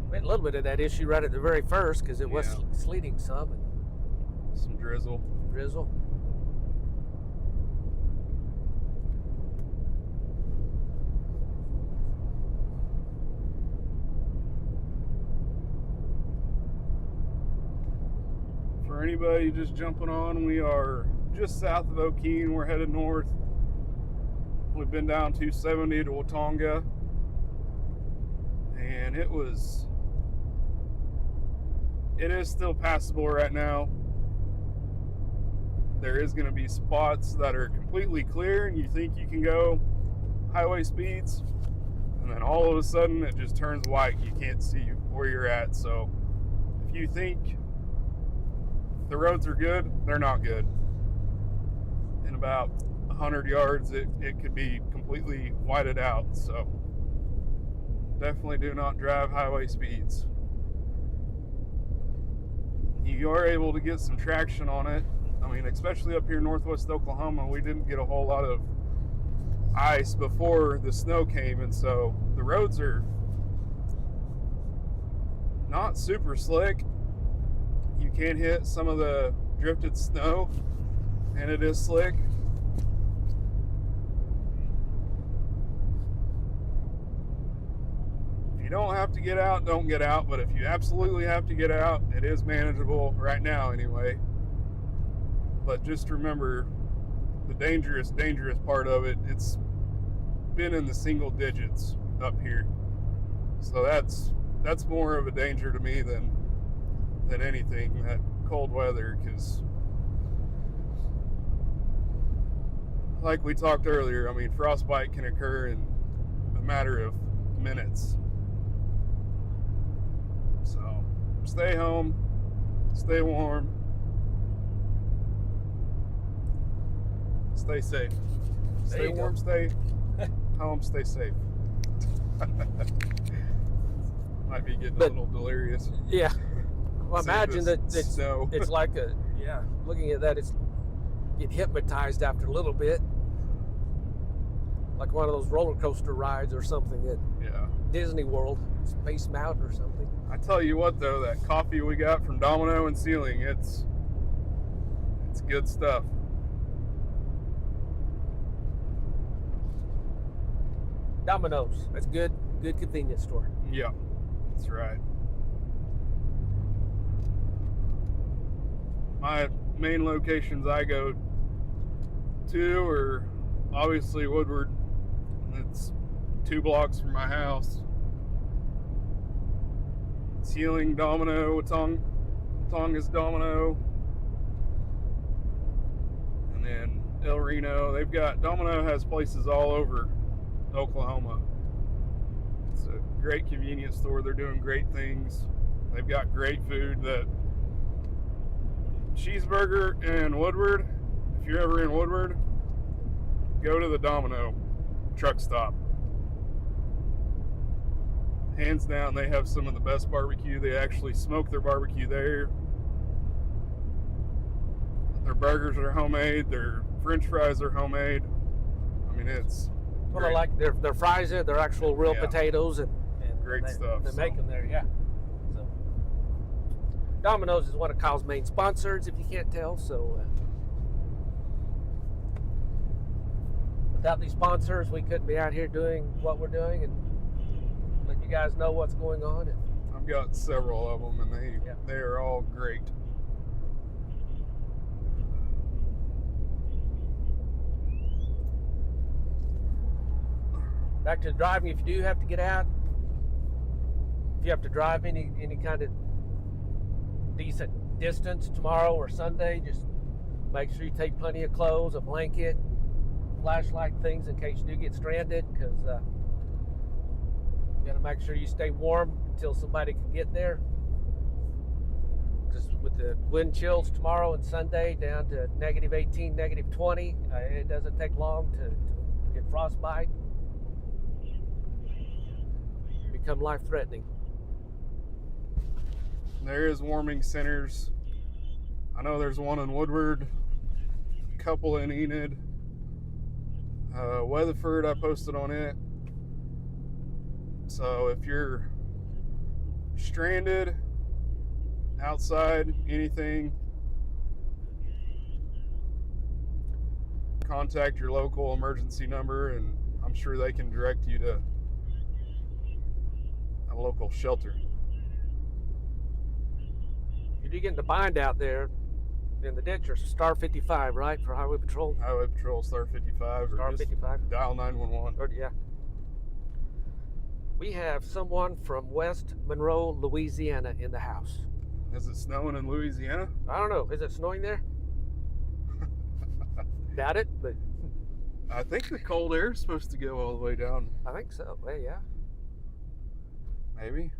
We had a little bit of that issue right at the very first because it was sleeting some and some drizzle. For anybody just jumping on, we are just south of O'Keene. We're headed north. We've been down 270 to Watonga, and it is still passable right now. There is going to be spots that are completely clear and you think you can go highway speeds, and then all of a sudden it just turns white. You can't see where you're at. So if you think the roads are good, they're not good. In about 100 yards, it could be completely whited out. So definitely do not drive highway speeds. You are able to get some traction on it. I mean, especially up here in northwest Oklahoma, we didn't get a whole lot of ice before the snow came, and so the roads are not super slick. You can hit some of the drifted snow, and it is slick. If you don't have to get out, don't get out, but if you absolutely have to get out, it is manageable right now anyway. But just remember, the dangerous part of it, it's been in the single digits up here. So that's more of a danger to me than anything, that cold weather, because like we talked earlier, I mean, frostbite can occur in a matter of minutes. So stay home, stay warm, stay safe. Stay warm, stay home, stay safe. Might be getting a little delirious. Yeah. Well, imagine that snow. It's like looking at that, it's get hypnotized after a little bit. Like one of those roller coaster rides or something at Disney World, Space Mountain or something. I tell you what though, that coffee we got from Domino and Ceiling, it's good stuff. Domino's, that's good convenience store. Yeah, that's right. My main locations I go to are obviously Woodward. It's 2 blocks from my house. Ceiling, Domino, Watonga's Domino, and then El Reno. Domino has places all over Oklahoma. It's a great convenience store. They're doing great things. They've got great food. That cheeseburger in Woodward, if you're ever in Woodward, go to the Domino truck stop. Hands down, they have some of the best barbecue. They actually smoke their barbecue there. Their burgers are homemade. Their French fries are homemade. I mean, it's well, I like their fries. They're actual real potatoes and great stuff. They make them there, So Domino's is one of Kyle's main sponsors, if you can't tell. So without these sponsors, we couldn't be out here doing what we're doing and let you guys know what's going on. And I've got several of them, and they are all great. Back to driving, if you do have to get out, if you have to drive any kind of decent distance tomorrow or Sunday, just make sure you take plenty of clothes, a blanket, flashlight things in case you do get stranded, because you got to make sure you stay warm until somebody can get there. Because with the wind chills tomorrow and Sunday down to -18, -20, it doesn't take long to get frostbite. Become life-threatening. There is warming centers. I know there's one in Woodward, a couple in Enid. Weatherford, I posted on it. So if you're stranded outside, anything, contact your local emergency number, and I'm sure they can direct you to a local shelter. If you do get in the bind out there in the ditch, or star 55, right, for Highway Patrol? Highway Patrol, star 55, or Star just 55. dial 911. Or, yeah. We have someone from West Monroe, Louisiana in the house. Is it snowing in Louisiana? I don't know. Is it snowing there? Doubt it, but I think the cold air is supposed to go all the way down. I think so. Well, yeah. Maybe.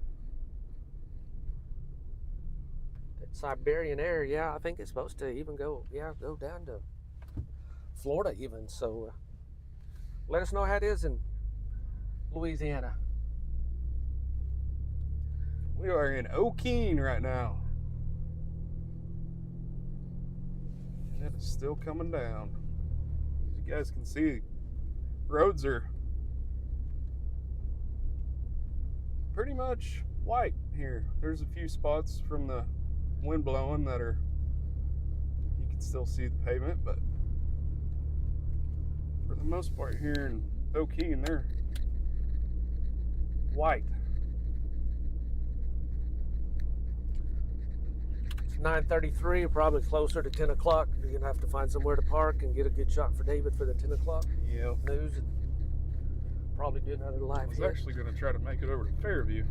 That Siberian air, yeah, I think it's supposed to even go down to Florida even. So let us know how it is in Louisiana. We are in O'Keene right now. And it is still coming down. As you guys can see, roads are pretty much white here. There's a few spots from the wind blowing that are, you can still see the pavement, but for the most part here in O'Keene, they're white. It's 9:33, probably closer to 10 o'clock. You're going to have to find somewhere to park and get a good shot for David for the 10 o'clock Yep. news, and probably do another I live was hit. actually going to try to make it over to Fairview.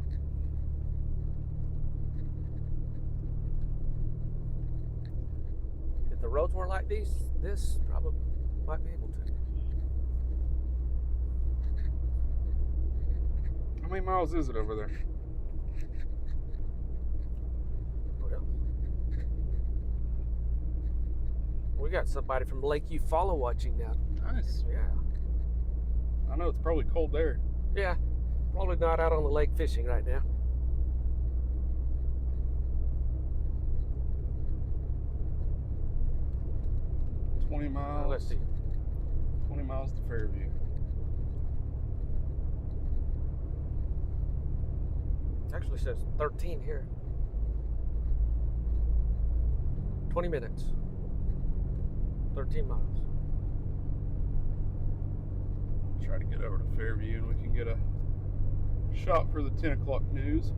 If the roads weren't like this probably might be able to. How many miles is it over there? Well, we got somebody from Lake Eufaula watching now. Nice. Yeah. I know it's probably cold there. Yeah. Probably not out on the lake fishing right now. $20 miles. Let's see. 20 miles to Fairview. Actually says 13 here. 20 minutes. 13 miles. Try to get over to Fairview and we can get a shot for the 10 o'clock news.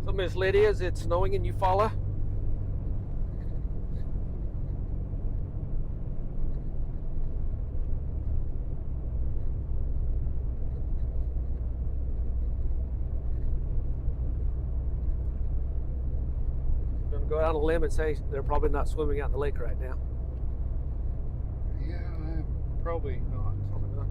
So, Miss Lydia, is it snowing in Eufaula? Gonna go out on a limb and say they're probably not swimming out in the lake right now. Yeah, probably not. Probably not.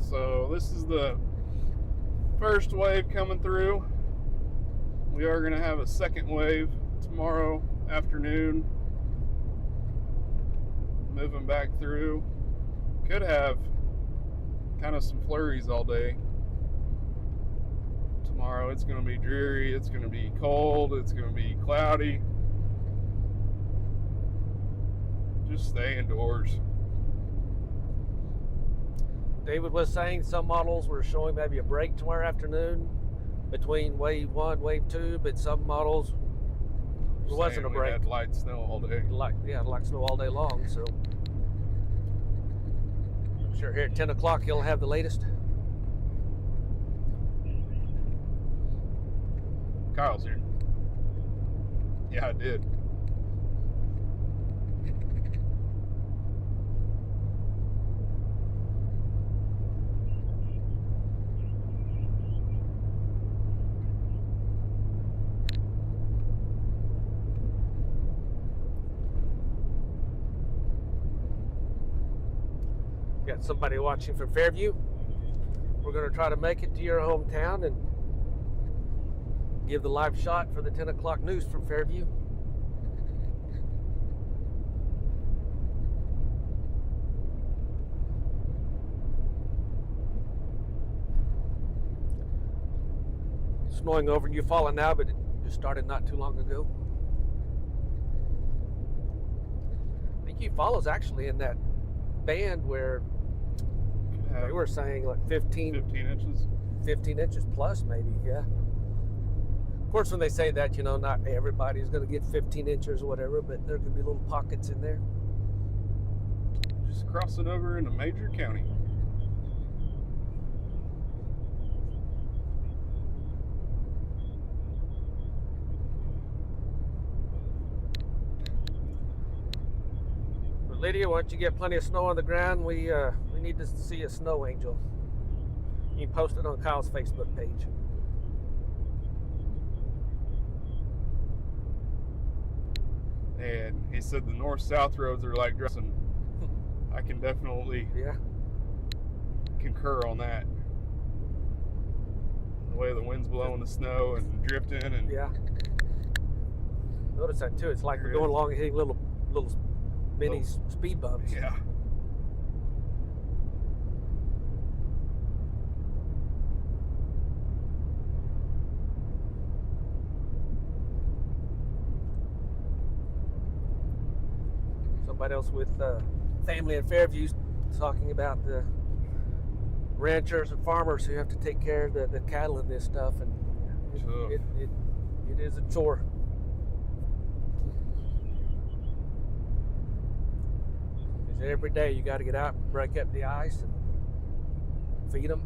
So this is the first wave coming through. We are going to have a second wave tomorrow afternoon. Moving back through. Could have kind of some flurries all day. Tomorrow it's going to be dreary, it's going to be cold, it's going to be cloudy. Just stay indoors. David was saying some models were showing maybe a break tomorrow afternoon between wave 1, wave 2, but some models there wasn't a We break. had light snow all day. Like snow all day long, so I'm sure here at 10 o'clock he'll have the latest. Kyle's here. Yeah, I did. Got somebody watching from Fairview. We're going to try to make it to your hometown and give the live shot for the 10 o'clock news from Fairview. Snowing over in Eufaula now, but it just started not too long ago. I think Eufaula's actually in that band where they were saying like 15 inches. 15 inches plus, maybe, yeah. Of course, when they say that, you know, not everybody's going to get 15 inches or whatever, but there could be little pockets in there. Just crossing over into Major County. But Lydia, once you get plenty of snow on the ground, we need to see a snow angel. You can post it on Kyle's Facebook page. And he said the north-south roads are like dressing. I can definitely concur on that. The way the wind's blowing the snow and drifting and yeah. Notice that too. It's like we're going along and hitting little mini speed bumps. Yeah. Somebody else with family in Fairview talking about the ranchers and farmers who have to take care of the cattle and this stuff, and it is a chore. Because every day you got to get out and break up the ice and feed them.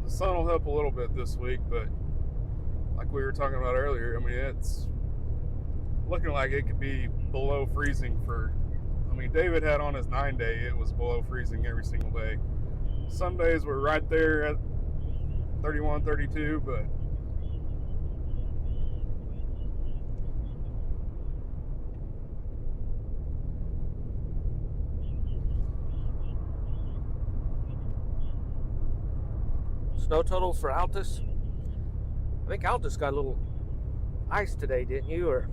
The sun will help a little bit this week, but like we were talking about earlier, I mean, it's looking like it could be below freezing for, I mean, David had on his 9-day, it was below freezing every single day. Some days we're right there at 31, 32, but Snow totals for Altus. I think Altus got a little ice today, didn't you? Or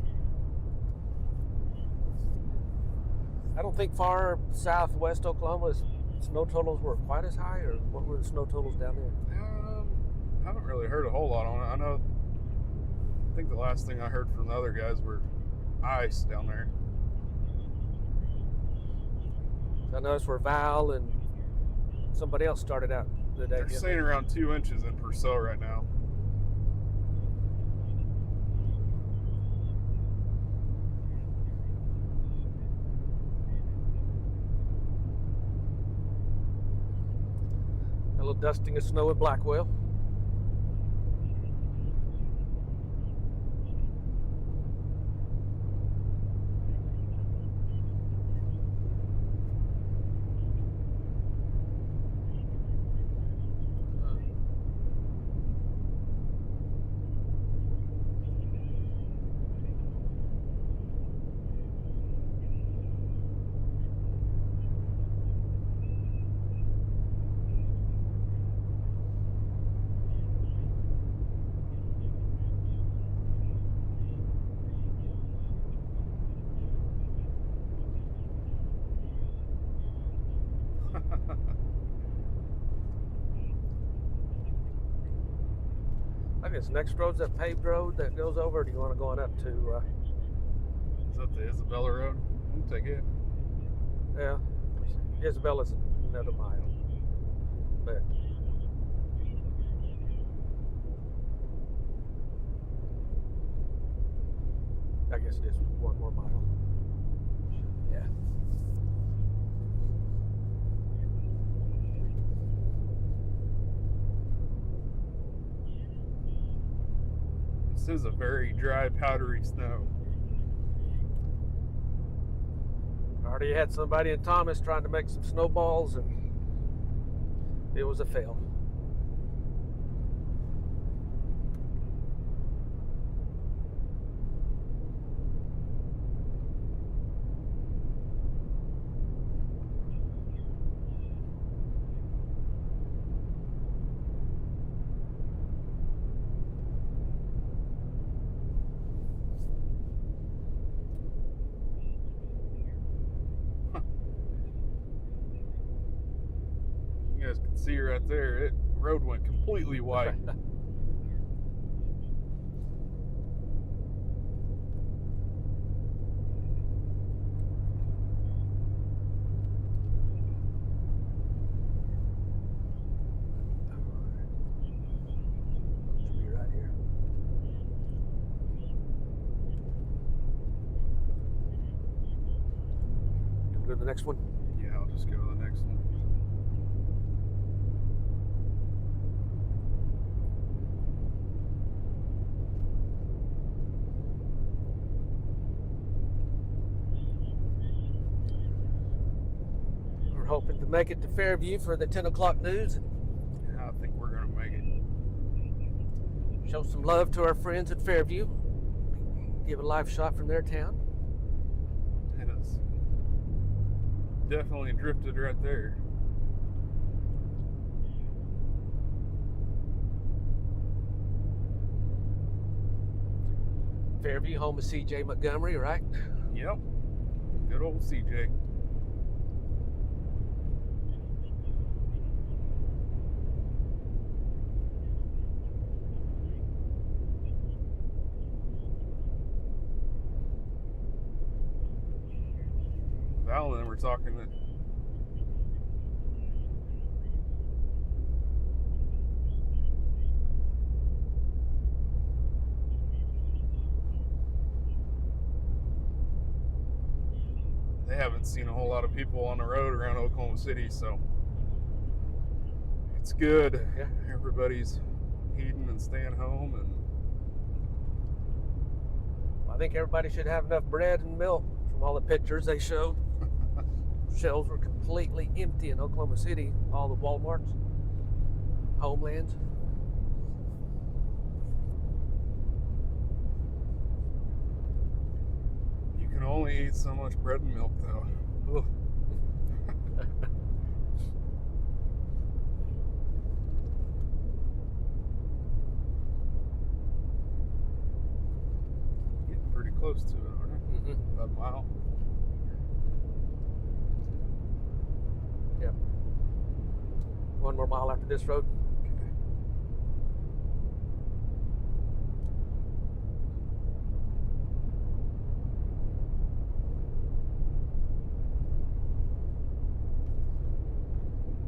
I don't think far southwest Oklahoma's snow totals were quite as high, or what were the snow totals down there? I haven't really heard a whole lot on it. I think the last thing I heard from the other guys were ice down there. I know that's where Val and somebody else started out the day. They're saying around 2 inches in Purcell right now. A little dusting of snow in Blackwell. I guess next road's that paved road that goes over, or do you want to go on up to Is that the Isabella Road? We'll take it. yeah, Isabella's another mile, but I guess it is one more mile. Yeah. This is a very dry, powdery snow. I already had somebody in Thomas trying to make some snowballs, and it was a fail. You guys can see right there, it road went completely white. Should be right here. Go to the next one. Yeah, I'll just go to the next one. We're hoping to make it to Fairview for the 10 o'clock news and Yeah, I think we're gonna make it. show some love to our friends at Fairview. Give a live shot from their town. It is definitely drifted right there. Fairview, home of CJ Montgomery, right? Yep. Good old CJ. Val and I were talking that they haven't seen a whole lot of people on the road around Oklahoma City, so it's good. Yeah. Everybody's eating and staying home, and I think everybody should have enough bread and milk from all the pictures they showed. Shelves were completely empty in Oklahoma City, all the Walmarts, Homelands. you can only eat so much bread and milk, though. Ugh. Getting pretty close to it, aren't we? Mm-hmm. About a mile. Yep. One more mile after this road. Okay.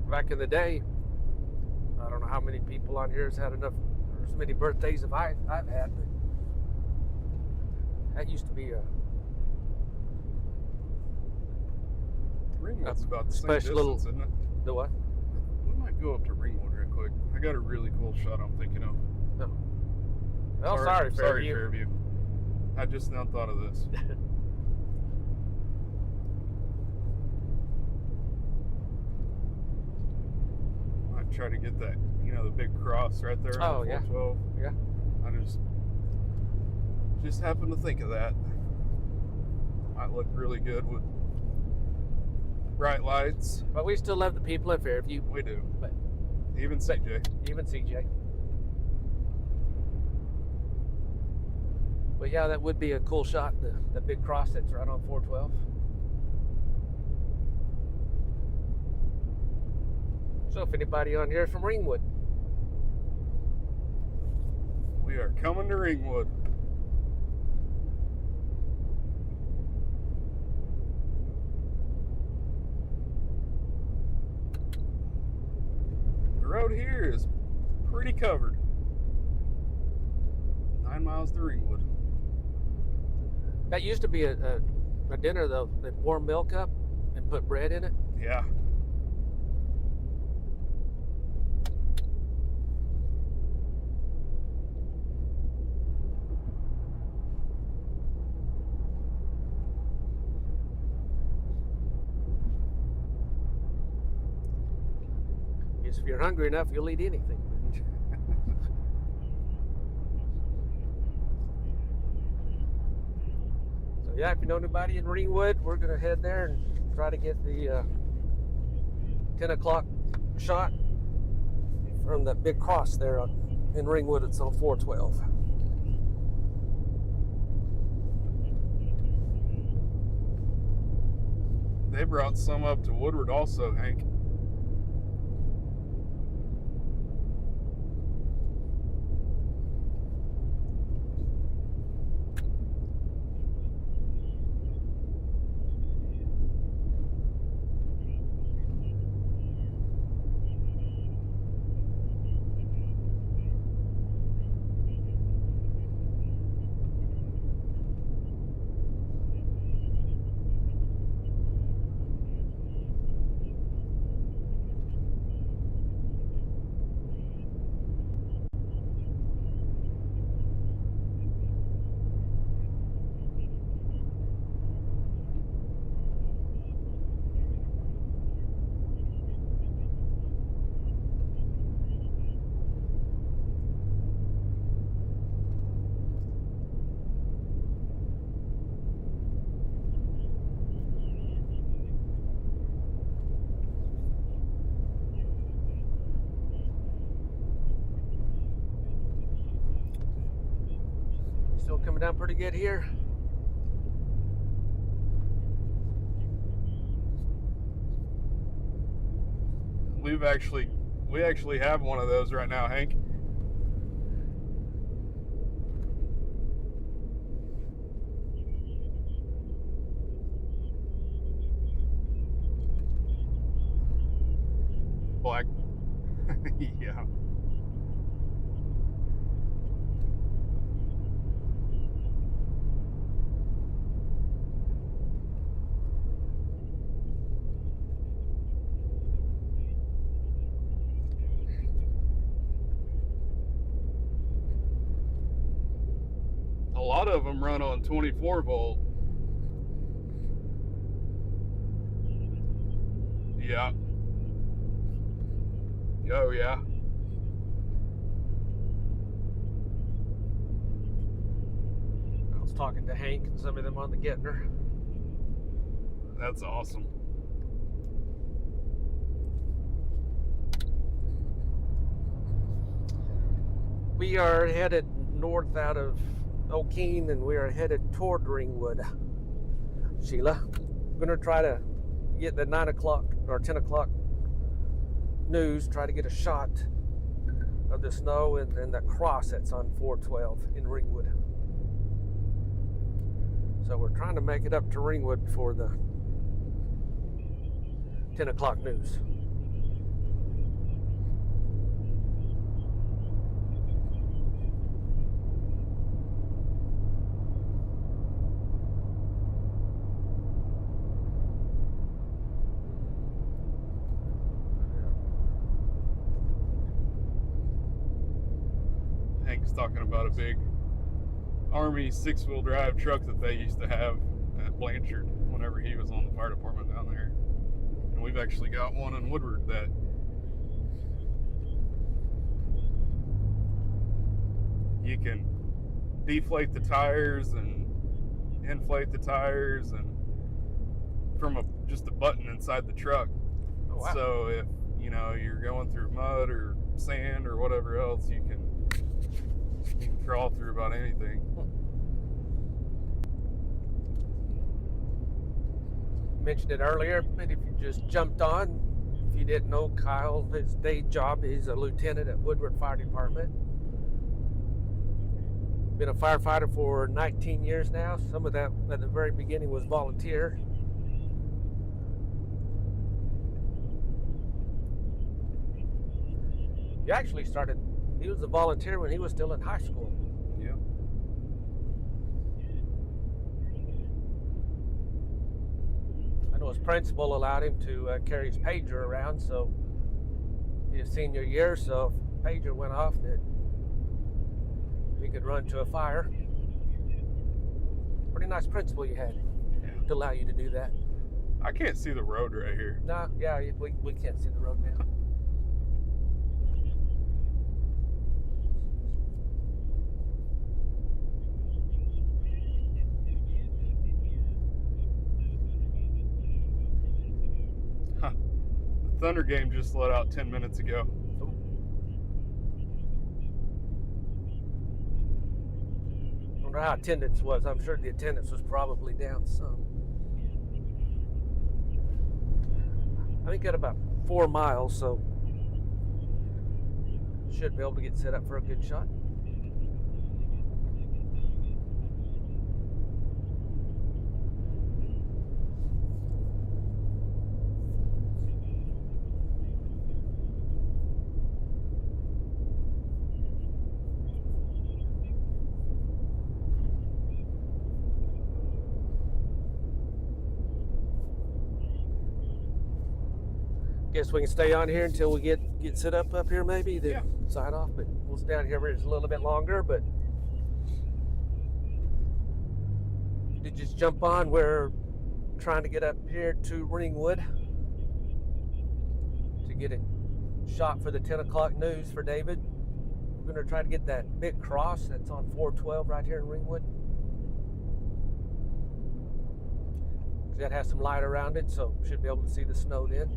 Back in the day, I don't know how many people on here has had enough, or as many birthdays as I've had, but that used to be a Ringwood's about the same special little- distance, isn't it? the what? We might go up to Ringwood real quick. I got a really cool shot I'm thinking of. No. Well, sorry, Fairview. Fairview. I just now thought of this. Might try to get that, the big cross right there on Oh, the yeah. 412. Yeah. I just happened to think of that. Might look really good with bright lights. But we still love the people in Fairview, We do. But- Even CJ. even CJ. But yeah, that would be a cool shot, the big cross that's right on 412. So if anybody on here is from Ringwood, We are coming to Ringwood. The road here is pretty covered. 9 miles to Ringwood. that used to be a dinner though. They warm milk up and put bread in it. Yeah. If you're hungry enough, you'll eat anything. So yeah, if you know anybody in Ringwood, we're gonna head there and try to get the 10 o'clock shot from that big cross there in Ringwood. It's on 412. They brought some up to Woodward also, Hank. Still coming down pretty good here. We actually have one of those right now, Hank. Black. Yeah. A lot of them run on 24 volt. Yeah. Oh, yeah. I was talking to Hank and some of them on the Getner. That's awesome. We are headed north out of O'Keene and we are headed toward Ringwood. Sheila, we're going to try to get the 9 o'clock or 10 o'clock news, try to get a shot of the snow and the cross that's on 412 in Ringwood. So we're trying to make it up to Ringwood for the 10 o'clock news. Hank's talking about a big Army 6-wheel drive truck that they used to have at Blanchard whenever he was on the fire department down there. And we've actually got one in Woodward that you can deflate the tires and inflate the tires and from just a button inside the truck. Oh, wow. So if you're going through mud or sand or whatever else, you can crawl through about anything. Mentioned it earlier, but if you just jumped on, if you didn't know, Kyle, his day job, he's a lieutenant at Woodward Fire Department. Been a firefighter for 19 years now. Some of that at the very beginning was volunteer. He actually he was a volunteer when he was still in high school. Yeah. I know his principal allowed him to carry his pager around, so his senior year, so if pager went off, that he could run to a fire. Pretty nice principal you had to allow you to do that. I can't see the road right here. No, yeah, we can't see the road now. Thunder game just let out 10 minutes ago. I wonder how attendance was. I'm sure the attendance was probably down some. I think got about 4 miles, so should be able to get set up for a good shot. Guess we can stay on here until we get set up here, maybe then Yeah. sign off. But we'll stay on here for just a little bit longer. But to just jump on, we're trying to get up here to Ringwood to get a shot for the 10 o'clock news for David. We're going to try to get that big cross that's on 412 right here in Ringwood. That has some light around it, so should be able to see the snow then.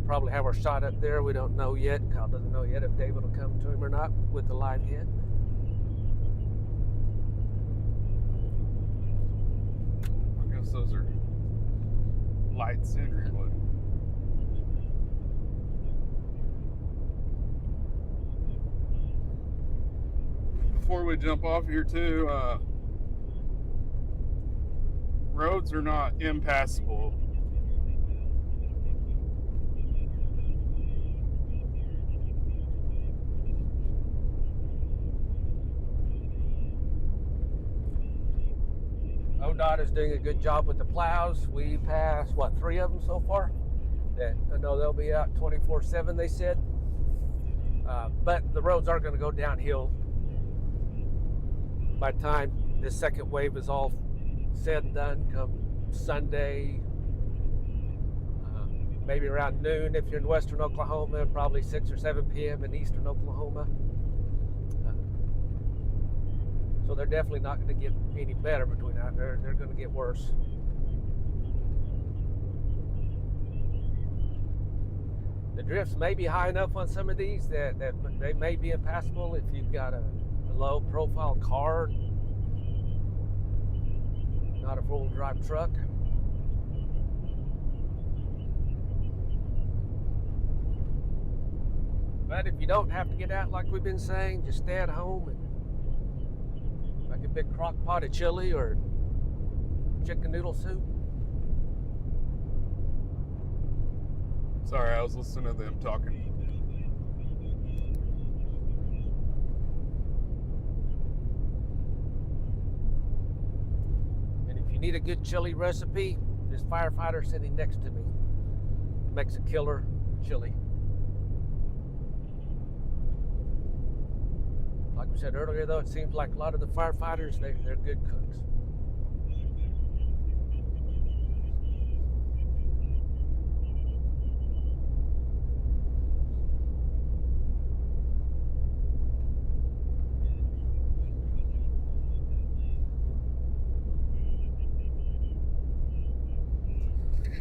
Probably have our shot up there. We don't know yet. Kyle doesn't know yet if David will come to him or not with the live head. I guess those are lights in Ringwood. Before we jump off here too, roads are not impassable. ODOT is doing a good job with the plows. We passed, 3 of them so far? That I know they'll be out 24/7, they said. But the roads aren't going to go downhill by the time this second wave is all said and done come Sunday. Maybe around noon if you're in western Oklahoma, probably 6 or 7 p.m. in eastern Oklahoma. So they're definitely not going to get any better between now and there. They're going to get worse. The drifts may be high enough on some of these that they may be impassable if you've got a low profile car, not a full drive truck. But if you don't have to get out like we've been saying, just stay at home and like a big crock pot of chili or chicken noodle soup. Sorry, I was listening to them talking. And if you need a good chili recipe, this firefighter sitting next to me makes a killer chili. Like we said earlier, though, it seems like a lot of the firefighters, they're good cooks.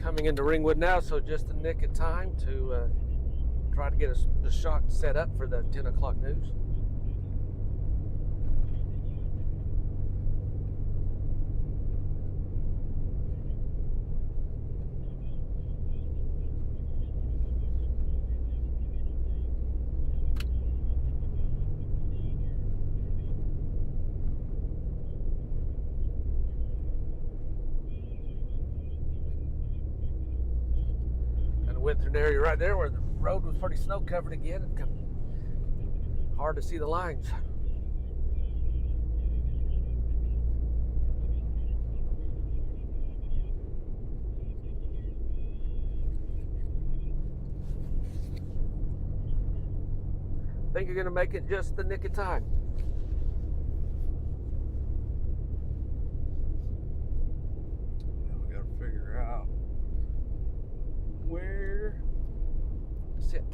Coming into Ringwood now, so just a nick of time to try to get a shot set up for the 10 o'clock news. Went through an area right there where the road was pretty snow covered again and hard to see the lines. Think you're gonna make it just the nick of time. Now we gotta figure out where Sit.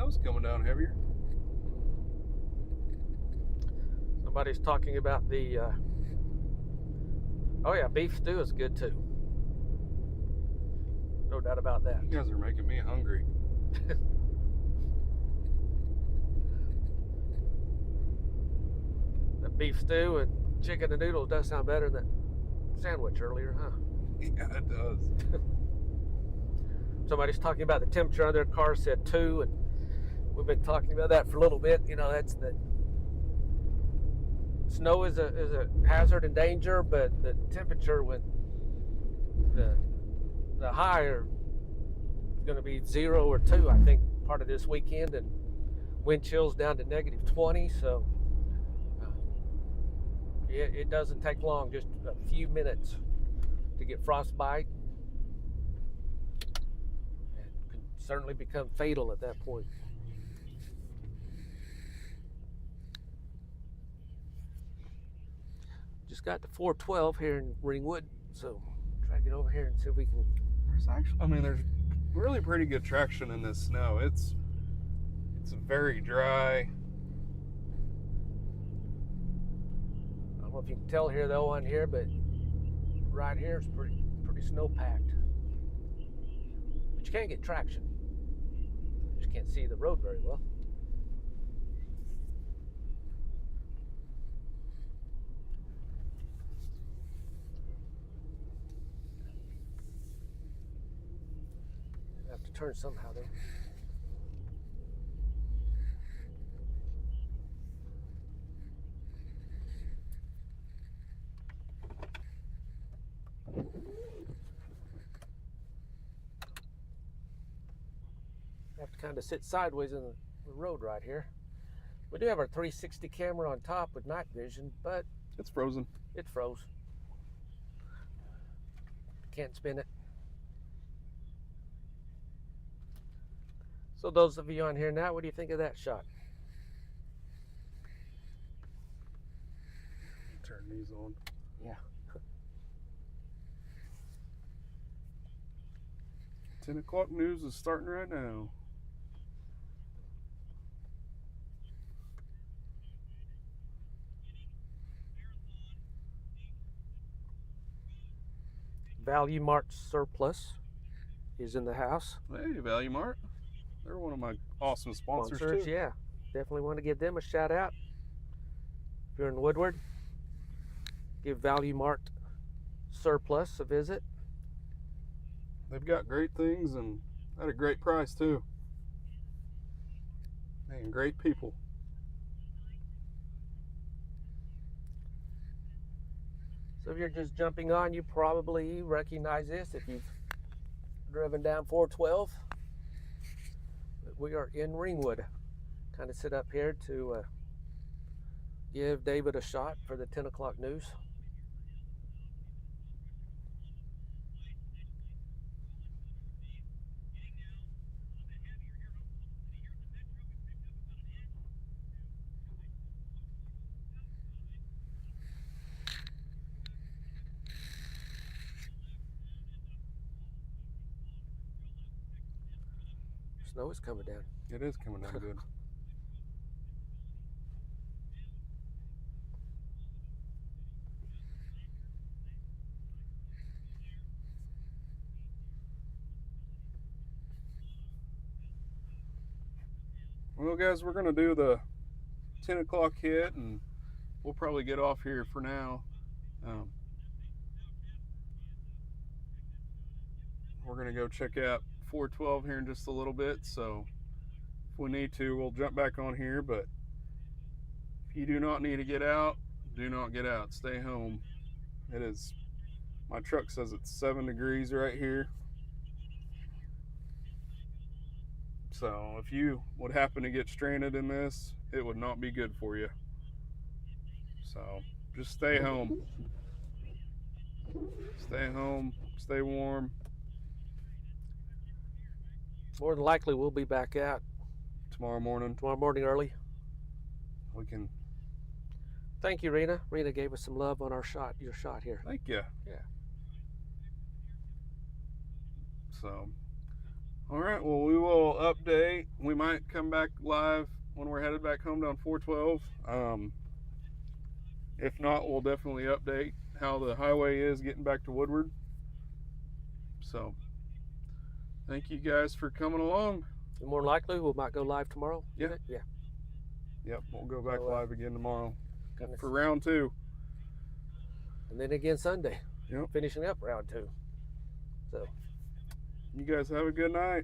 snow's coming down heavier. Somebody's talking about the. Oh yeah, beef stew is good too. No doubt about that. You guys are making me hungry. The beef stew and chicken and noodles does sound better than that sandwich earlier, huh? Yeah, it does. Somebody's talking about the temperature on their car said 2, and we've been talking about that for a little bit. You know, that's the snow is a hazard and danger, but the temperature when the high is going to be 0 or 2, I think, part of this weekend, and wind chills down to -20. So it doesn't take long, just a few minutes to get frostbite. It could certainly become fatal at that point. Just got to 412 here in Ringwood, so try to get over here and see if we can. There's really pretty good traction in this snow. It's very dry. I don't know if you can tell here though on here, but right here is pretty snow packed. But you can't get traction. You just can't see the road very well. I have to turn somehow though. Have to kind of sit sideways in the road right here. We do have our 360 camera on top with night vision, but It's frozen. it froze. Can't spin it. So those of you on here now, what do you think of that shot? Turn these on. Yeah. 10 o'clock news is starting right now. Value Mart Surplus is in the house. Hey, Value Mart. They're one of my awesome sponsors too. Yeah. Definitely want to give them a shout out. If you're in Woodward, give Value Mart Surplus a visit. They've got great things and at a great price too. And great people. So if you're just jumping on, you probably recognize this if you've driven down 412. But we are in Ringwood. Kind of sit up here to give David a shot for the 10 o'clock news. Snow is coming down. It is coming down good. Well, guys, we're going to do the 10 o'clock hit, and we'll probably get off here for now. We're going to go check out 412 here in just a little bit, so if we need to, we'll jump back on here, but if you do not need to get out, do not get out. Stay home. It is, my truck says it's 7 degrees right here. So if you would happen to get stranded in this, it would not be good for you. So just stay home. Stay home, stay warm. More than likely, we'll be back out Tomorrow morning, early. we can. Thank you, Rena. Rena gave us some love on your shot here. Thank you. Yeah. So, All right. Well, we will update. We might come back live when we're headed back home down 412. If not, we'll definitely update how the highway is getting back to Woodward. So, thank you guys for coming along. And more than likely, we might go live tomorrow. Yeah. isn't it? Yeah. Yep, we'll go back So, live again tomorrow goodness. for round 2. And then again Sunday. Yep. Finishing up round 2. So. You guys have a good night.